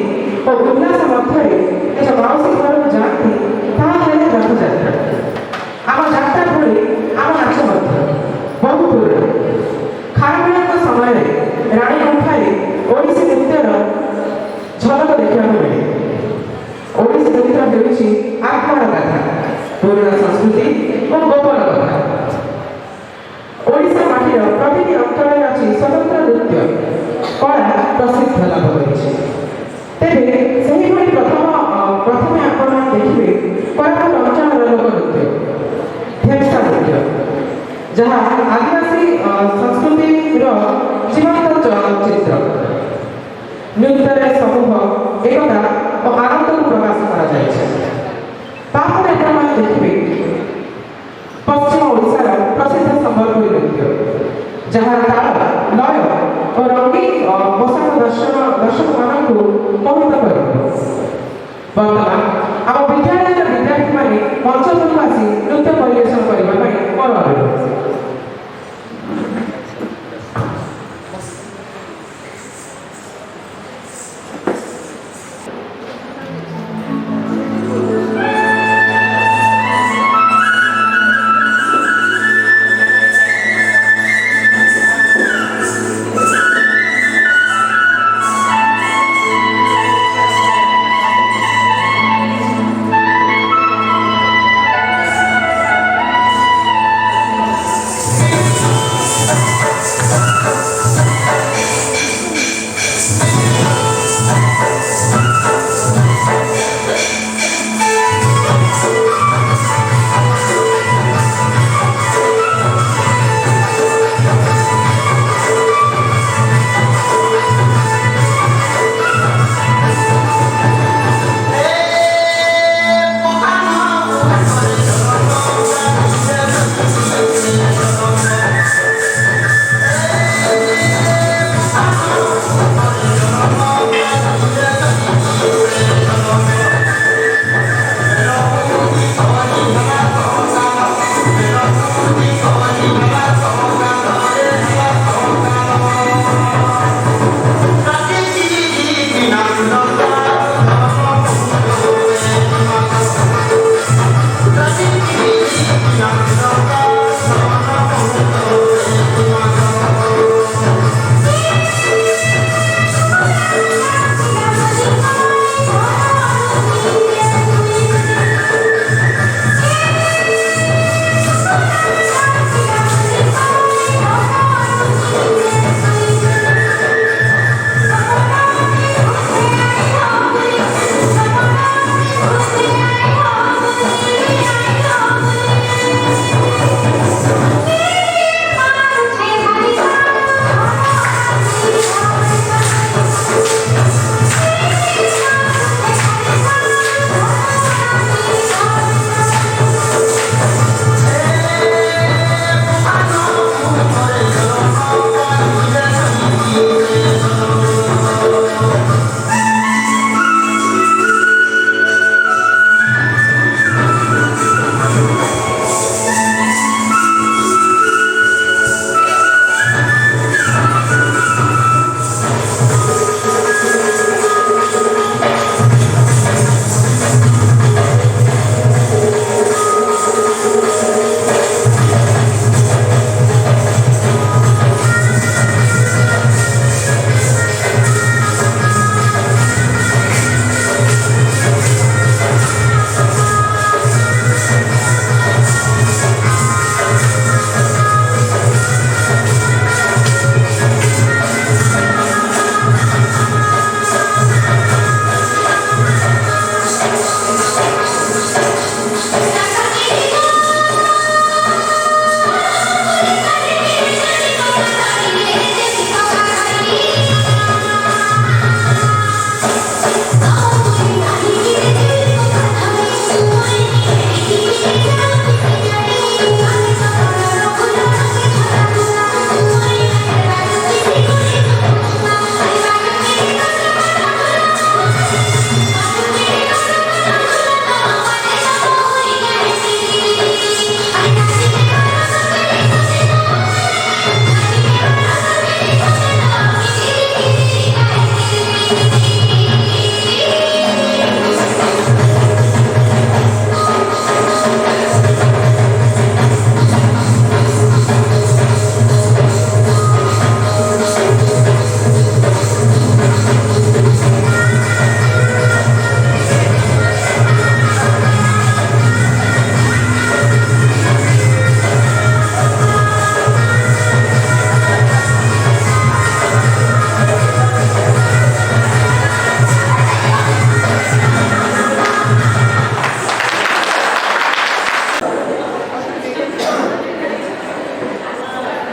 ଓ ଉଲ୍ଲାସ ମଧ୍ୟରେ ନିଜ ମାଉସୀ ଘରକୁ ଯାଆନ୍ତି, ତାହା ହେଲା ରଥଯାତ୍ରା। ଆମ ଯାତ୍ରା ଭଳି ଆମ ନାଚ ମଧ୍ୟ ବହୁ ପୁରୁଣା। ଖାରବେଳଙ୍କ ସମୟରେ ରାଣୀ ଗୁମ୍ଫାରେ ଓଡ଼ିଶୀ ନୃତ୍ୟର ଝଲକ ଦେଖିବାକୁ ମିଳେ। ଓଡ଼ିଶୀ ନୃତ୍ୟ ହେଉଛି ଆତ୍ମାର କଥା, ପୁରୁଣା ସଂସ୍କୃତି ଓ ଗୋପନ କଥା। ଓଡ଼ିଶା ମାଟିର ପ୍ରତିଟି ଅଞ୍ଚଳରେ ଅଛି ସ୍ୱତନ୍ତ୍ର ନୃତ୍ୟ କଳା ପ୍ରସିଦ୍ଧ ଲାଭ କରିଛି। ତେବେ ସେହିଭଳି ପ୍ରଥମେ ଆପଣ ଦେଖିବେ କୋରାପୁଟ ଅଞ୍ଚଳର ଲୋକନୃତ୍ୟ ଢେମ୍ସା ନୃତ୍ୟ, ଯାହା ଆଦିବାସୀ ସଂସ୍କୃତିର ଜୀବନ୍ତ ଚଳଚ୍ଚିତ୍ର। ନୃତ୍ୟରେ ସମୂହ ଏକତା ଓ ଆନନ୍ଦକୁ ପ୍ରକାଶ କରାଯାଇଛି। ତାପରେ ଆପଣ ଦେଖିବେ ପଶ୍ଚିମ ଓଡ଼ିଶାର ପ୍ରସିଦ୍ଧ ସମ୍ବଲପୁରୀ ନୃତ୍ୟ, ଯାହାର ତାଳ, ଲୟ ଓ ରଙ୍ଗୀନ ପୋଷାକ ଦର୍ଶକମାନଙ୍କୁ ମୋହିତ କରିବ। ବର୍ତ୍ତମାନ ଆମ ବିଦ୍ୟାଳୟର ବିଦ୍ୟାର୍ଥୀମାନେ ମଞ୍ଚକୁ ଆସି ନୃତ୍ୟ ପରିବେଷଣ କରିବା ପାଇଁ ମୋର ଅନୁରୋଧ।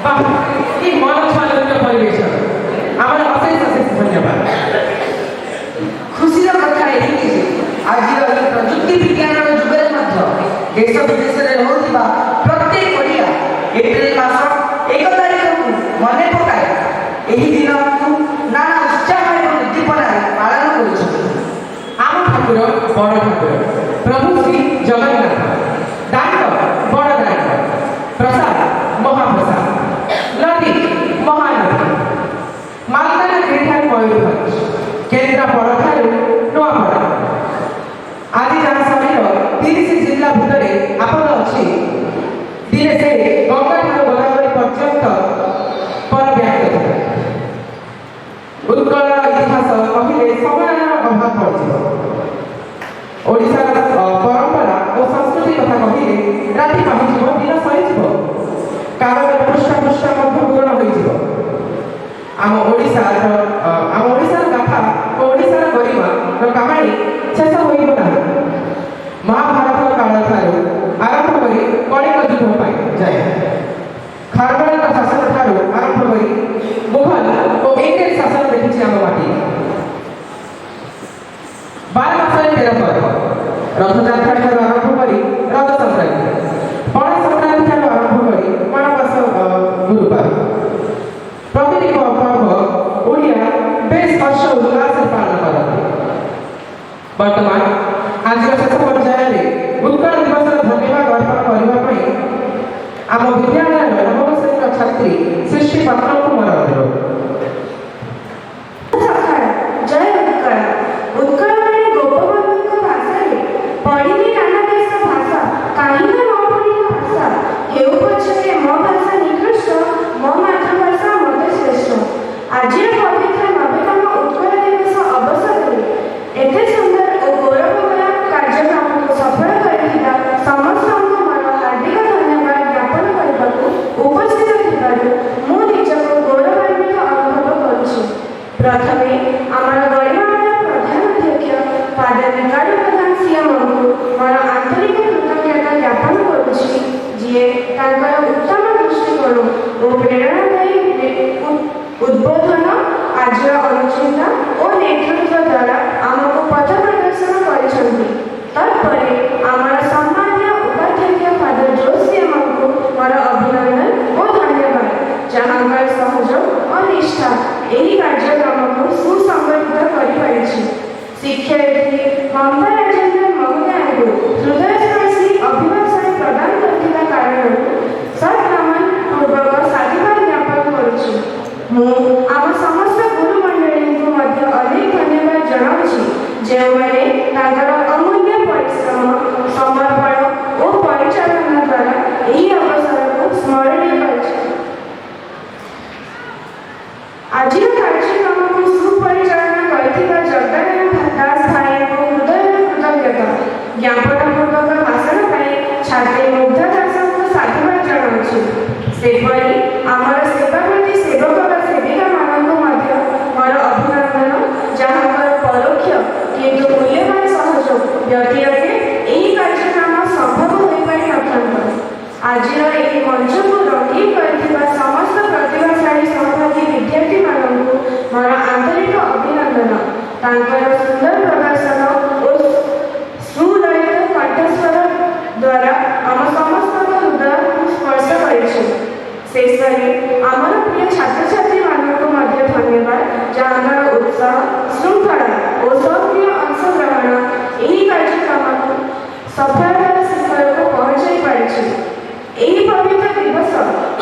ବାଃ କି ମନ ଛୁଆଁ ପରିବେଶ ଆମର ଅଶେଷ ଅଶେଷ ଧନ୍ୟବାଦ। ଖୁସିର କଥା ଏହିକି ଯେ ଆଜିର ଏହି ପ୍ରଯୁକ୍ତି ବିଜ୍ଞାନର ଯୁଗରେ ମଧ୍ୟ ଦେଶ ବିଦେଶରେ ରହୁଥିବା ପ୍ରତ୍ୟେକ ଓଡ଼ିଆ ଏପ୍ରିଲ ମାସ 1 ତାରିଖକୁ ମନେ ପକାଇ ଏହି ଦିନକୁ ନାନା ଉତ୍ସାହ ଏବଂ ଉଦ୍ଦୀପନାରେ ପାଳନ କରୁଛନ୍ତି। ଆମ ଠାକୁର ବଡ଼ ଠାକୁର ପ୍ରଭୁ ଶ୍ରୀ ଜଗନ୍ନାଥ, ଦାଣ୍ଡ ବଡ଼ ଦାଣ୍ଡ, ପ୍ରସାଦ ମହାପ୍ରସାଦ, ନଦୀ ମହାନଦୀ, ମାଲକାନଗିରି ଠାରୁ ମୟୂରଭଞ୍ଜ, କେନ୍ଦ୍ରାପଡ଼ା ଠାରୁ ନୂଆପଡ଼ା ଆଦି ଯାହା ଶରୀର 30 ଜିଲ୍ଲା ଭିତରେ ଆପଦ ଅଛି, ଦିନେ ସେ ଗଙ୍ଗା ଠାରୁ ଗୋଦାବରୀ ପର୍ଯ୍ୟନ୍ତ ପରବ୍ୟାପ୍ତ ଥିଲା। ଉତ୍କଳର ଇତିହାସ କହିଲେ ସମୟର ଅଭାବ ପଡ଼ିଯିବ। ଓଡ଼ିଶାର ପରମ୍ପରା ଓ ସଂସ୍କୃତି କଥା କହିଲେ ରାତି ପାହିଯିବ, ଦିନ ସରିଯିବ, କାଗଜର ପୃଷ୍ଠା ପୃଷ୍ଠା ମଧ୍ୟ ପୂରଣ ହୋଇଯିବ। ଆମ ଓଡ଼ିଶାର ଗାଥା ଓ ଓଡ଼ିଶାର ଗରିମାର କାହାଣୀ ଶେଷ ହୋଇବ ନାହିଁ। ମହାଭାରତ କାଳ ଠାରୁ ଆରମ୍ଭ କରି କଳିଙ୍ଗ ଯୁଦ୍ଧ ପାଇଁ ଯାଏ, ଖାରବେଳଙ୍କ ଶାସନ ଠାରୁ ଆରମ୍ଭ କରି ମୁଘଲ ଓ ଇଂରେଜ ଶାସନ ଦେଖିଛି ଆମ ମାଟି। 12 ମାସରେ 13 ପର୍ବ, ରଥଯାତ୍ରା ଠାରୁ ଆରମ୍ଭ କରି ରଜ ସଂକ୍ରାନ୍ତି, ପଣା ସଂକ୍ରାନ୍ତି ଠାରୁ ଆରମ୍ଭ କରି ମାଣବସା ଗୁରୁବାର, ପ୍ରତିଟି ପର୍ବ ଓଡ଼ିଆ ବେଶ ହର୍ଷ ଉଲ୍ଲାସରେ ପାଳନ କରନ୍ତି। ବର୍ତ୍ତମାନ ଆଜିର ଶେଷ ପର୍ଯ୍ୟାୟରେ ଉତ୍କଳ ଦିବସର ଧନ୍ୟବାଦ ଅର୍ପଣ କରିବା ପାଇଁ ଆମ ବିଦ୍ୟାଳୟର ନବମ ଶ୍ରେଣୀର ଛାତ୍ରୀ ସୃଷ୍ଟି ପାତ୍ରଙ୍କୁ ମୋର ଅନୁରୋଧ। ଜୟ ଉତ୍କଳ। ଉତ୍କଳବାଣୀ ଗୋପବନ୍ଧୁଙ୍କ ଭାଷାରେ ପଢ଼ିଲେ ନାନା ଦେଶ ଭାଷା, କାହିଁକି ନ ପଢ଼ିଲେ ଭାଷା, ହେଉ ପଛକେ ମୋ ଭାଷା ନିକୃଷ୍ଟ, ମୋ ମାତୃଭାଷା ମୋତେ ଶ୍ରେଷ୍ଠ। ଆଜିର ପବିତ୍ର 90ତମ ଉତ୍କଳ ଦିବସ ଅବସରରେ ଏତେ ସୁନ୍ଦର ଓ ଗୌରବମୟ କାର୍ଯ୍ୟକ୍ରମକୁ ସଫଳ କରିଥିବା ସମସ୍ତଙ୍କୁ ମୋର ହାର୍ଦ୍ଦିକ ଧନ୍ୟବାଦ ଜ୍ଞାପନ କରିବାକୁ ଉପସ୍ଥିତ ଥିବାରୁ ମୁଁ ନିଜକୁ ଗୌରବାନ୍ୱିତ ଅନୁଭବ କରୁଛି। ପ୍ରଥମେ ଆମର ଗରିମାମୟ ପ୍ରଧାନ ଅଧ୍ୟକ୍ଷ ଫାଦର ରିକାର୍ଡୋ ପ୍ରଧାନ ସିଏମଙ୍କୁ ମୋର ଆନ୍ତରିକ କୃତଜ୍ଞତା ଜ୍ଞାପନ କରୁଛି, ଯିଏ ତାଙ୍କର ଉତ୍ତମ ଦୃଷ୍ଟିକୋଣ ଓ ପ୍ରେରଣାଦାୟୀ ଉଦ୍ବୋଧନ, ଆଜିର ଅନୁଚିନ୍ତା ଓ ନେତୃତ୍ୱ ଦ୍ୱାରା ଆମକୁ ପଥ ପ୍ରଦର୍ଶନ କରିଛନ୍ତି। ତତ୍ପରେ ଆମର ସମ୍ମାନୀୟ ଉପାଧ୍ୟକ୍ଷ ଫାଦର ଜୋସ୍ ସିଏମଙ୍କୁ ମୋର ଅଭିନନ୍ଦନ ଓ ଧନ୍ୟବାଦ, ଯାହାଙ୍କର ସହଯୋଗ ଓ ନିଷ୍ଠା ଏହି କାର୍ଯ୍ୟକ୍ରମକୁ ସୁସଂଗଠିତ କରିପାରିଛି। ଶିକ୍ଷୟିତ୍ରୀ ମମତା ରାଜେନ୍ଦ୍ର ମହୋଦୟଙ୍କୁ ହୃଦୟସ୍ପର୍ଶୀ ଅଭିଭାଷଣ ପ୍ରଦାନ କରିଥିବା କାରଣରୁ ସତ୍ନମନ ପୂର୍ବକ ସାଧୁବାଦ ଜ୍ଞାପନ କରୁଛି। ମୁଁ ଆମ ସମସ୍ତ ଗୁରୁମଣ୍ଡଳୀଙ୍କୁ ମଧ୍ୟ ଅନେକ ଧନ୍ୟବାଦ ଜଣାଉଛି, ଯେଉଁମାନେ ତାଙ୍କର ଅମୂଲ୍ୟ ପରିଶ୍ରମ, ସମର୍ପଣ ଓ ପରିଚାଳନା ଦ୍ୱାରା ଏହି ଅବସରକୁ ସ୍ମରଣୀୟ କରିଛନ୍ତି। ଆଜିର କାର୍ଯ୍ୟକ୍ରମକୁ ସୁପରିଚାଳନା କରିଥିବା ଜଗଦାନନ୍ଦ ଦାସ ଭାଇଙ୍କୁ ହୃଦୟର କୃତଜ୍ଞତା ଜ୍ଞାପନ ପୂର୍ବକ ଭାଷଣ ପାଇଁ ଛାତ୍ରୀ ମୁଗ୍ଧ ଦାସଙ୍କୁ ସାଧୁବାଦ ଜଣାଉଛି। ସେପରି ଆମର ସେବାବତୀ ସେବକ ବା ସେବିକାମାନଙ୍କୁ ମଧ୍ୟ ମୋର ଅଭିନନ୍ଦନ, ଯାହାଙ୍କର ପରୋକ୍ଷ କିନ୍ତୁ ମୂଲ୍ୟବାନ ସହଯୋଗ ବ୍ୟତୀତରେ ଏହି କାର୍ଯ୍ୟକ୍ରମ ସମ୍ଭବ ହୋଇପାରିନଥାନ୍ତା। ଆଜିର ଏହି ମଞ୍ଚକୁ ରଙ୍ଗୀନ କରିଥିବା ସମସ୍ତ ପ୍ରତିଭାଶାଳୀ ସହଭାଗୀ ବିଦ୍ୟାର୍ଥୀମାନଙ୍କୁ ମୋର ଆନ୍ତରିକ ଅଭିନନ୍ଦନ। ତାଙ୍କର ସୁନ୍ଦର ପ୍ରଦର୍ଶନ ଓ ସୁଲଳିତ କଣ୍ଠସ୍ୱର ଦ୍ୱାରା ଆମ ସମସ୍ତଙ୍କ ହୃଦୟକୁ ସ୍ପର୍ଶ କରିଛି। ଶେଷରେ ଆମର ପ୍ରିୟ ଛାତ୍ରଛାତ୍ରୀମାନଙ୍କୁ ମଧ୍ୟ ଧନ୍ୟବାଦ, ଯାହାଙ୍କର ଉତ୍ସାହ, ଶୃଙ୍ଖଳା ଓ ସକ୍ରିୟ ଅଂଶଗ୍ରହଣ ଏହି କାର୍ଯ୍ୟକ୍ରମକୁ ସଫଳତାର ଶିଖରକୁ ପହଞ୍ଚାଇ ପାରିଛି। ଏହି ପବିତ୍ର ଦିବସ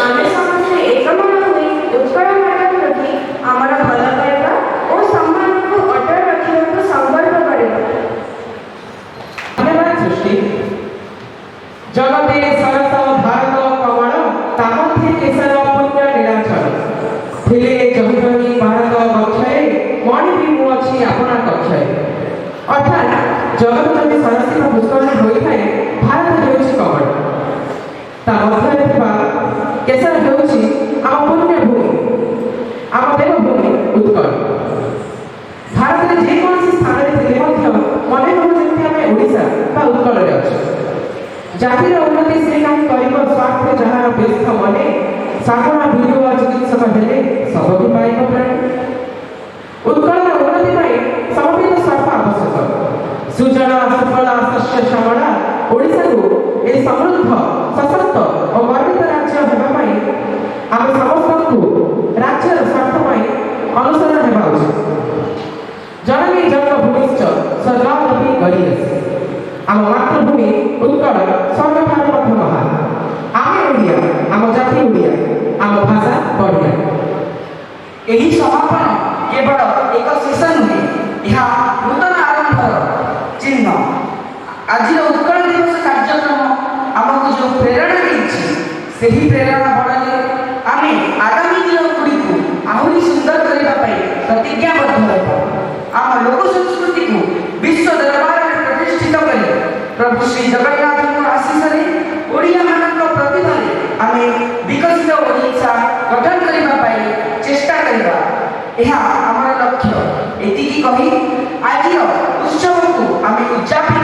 ଆମେ ସମସ୍ତେ ଏକମନ ହୋଇ ଉତ୍କଳ ମାତା ପ୍ରତି ଆମର ଭଲ ପାଇବା ଓ ସମ୍ମାନକୁ ଅଟଳ ରଖିବାକୁ ସଂକଳ୍ପ କରିବା। ଧନ୍ୟବାଦ ସୃଷ୍ଟି। ଜଗତେ ସରସ ଭାରତ କମଳ, ତାମଧ୍ୟେ କେଶର ପୁଣ୍ୟ ନୀଳାଞ୍ଚଳ, ଥିଲେ ଜହିରହି ଭାରତ ବକ୍ଷରେ, ମଣିବି ମୁଁ ଅଛି ଆପଣା କକ୍ଷରେ। ଅର୍ଥାତ୍ ଜଗତ ଯଦି ସରସୀ ବା ପୁଷ୍କରଣ ହୋଇଥାଏ, ଭାରତ ହେଉଛି କମଳ, ତା ମଧ୍ୟରେ ଥିବା କେଶର ହେଉଛି ଆମ ପୁଣ୍ୟ ଭୂମି, ଆମ ଦେବଭୂମି ଉତ୍କଳ। ଭାରତରେ ଯେକୌଣସି ସ୍ଥାନରେ ଥିଲେ ମଧ୍ୟ ମନେ ହେବ ଯେମିତି ଆମେ ଓଡ଼ିଶା ବା ଉତ୍କଳରେ ଅଛୁ। ଜାତିର ଉନ୍ନତି ସେ କାହିଁ କରିବ ସ୍ୱାର୍ଥ ଯାହାର ବ୍ୟସ୍ତ ମନେ, ଶାଗଣା ଭିଡ଼ିଓ ଚିକିତ୍ସକ ହେଲେ ସବୁ ପାଇବ ପ୍ରାୟ। ଉତ୍କଳର ଉନ୍ନତି ପାଇଁ ସମବେତ ସ୍ୱାର୍ଥ ଆବଶ୍ୟକ। ସୁଜଳା ସୁଫଳା ଶସ୍ୟ ଶ୍ୟାମଳା ଓଡ଼ିଶାକୁ ଏ ସମୃଦ୍ଧ ସଶକ୍ତ ଓ ଗର୍ବିତ ରାଜ୍ୟ ହେବା ପାଇଁ ଆମେ ସମସ୍ତଙ୍କୁ ରାଜ୍ୟର ସ୍ୱାର୍ଥ ପାଇଁ ଅନୁସରଣ ହେବା ଉଚିତ। ଜନନୀ ଜନ୍ମଭୂମିଶ୍ଚ ସ୍ୱର୍ଗାଦପି ଗରୀୟସୀ। ଆମ ମାତୃଭୂମି ଉତ୍କଳ ସ୍ୱର୍ଗଠାରୁ ମଧ୍ୟ ମହାନ। ଆମେ ଓଡ଼ିଆ, ଆମ ଜାତି ଓଡ଼ିଆ, ଆମ ଭାଷା ବଢ଼ିଆ। ଏହି ସମାପନ କେବଳ ଏକ ଶେଷ ନୁହେଁ, ଏହା ନୂତନ ଆରମ୍ଭର ଚିହ୍ନ। ଆଜିର ଉତ୍କଳ ଦିବସ କାର୍ଯ୍ୟକ୍ରମ ଆମକୁ ଯେଉଁ ପ୍ରେରଣା ଦେଇଛି, ସେହି ପ୍ରେରଣା ବଳରେ ଆମେ ଆଗାମୀ ଦିନଗୁଡ଼ିକୁ ଆହୁରି ସୁନ୍ଦର କରିବା ପାଇଁ ପ୍ରତିଜ୍ଞାବଦ୍ଧ ହେବା। ଆମ ଲୋକ ସଂସ୍କୃତିକୁ ବିଶ୍ୱ ଦରବାରରେ ପ୍ରତିଷ୍ଠିତ କରି ପ୍ରଭୁ ଶ୍ରୀ ଜଗନ୍ନାଥଙ୍କ ଆଶୀଷରେ ଓଡ଼ିଆମାନଙ୍କ ପ୍ରତିଭାରେ ଆମେ ବିକଶିତ ଓଡ଼ିଶା ଗଠନ କରିବା ପାଇଁ ଚେଷ୍ଟା କରିବା, ଏହା ଆମର ଲକ୍ଷ୍ୟ। ଏତିକି କହି ଆଜିର ଉତ୍ସବକୁ ଆମେ ଉଦ୍ଯାପିତ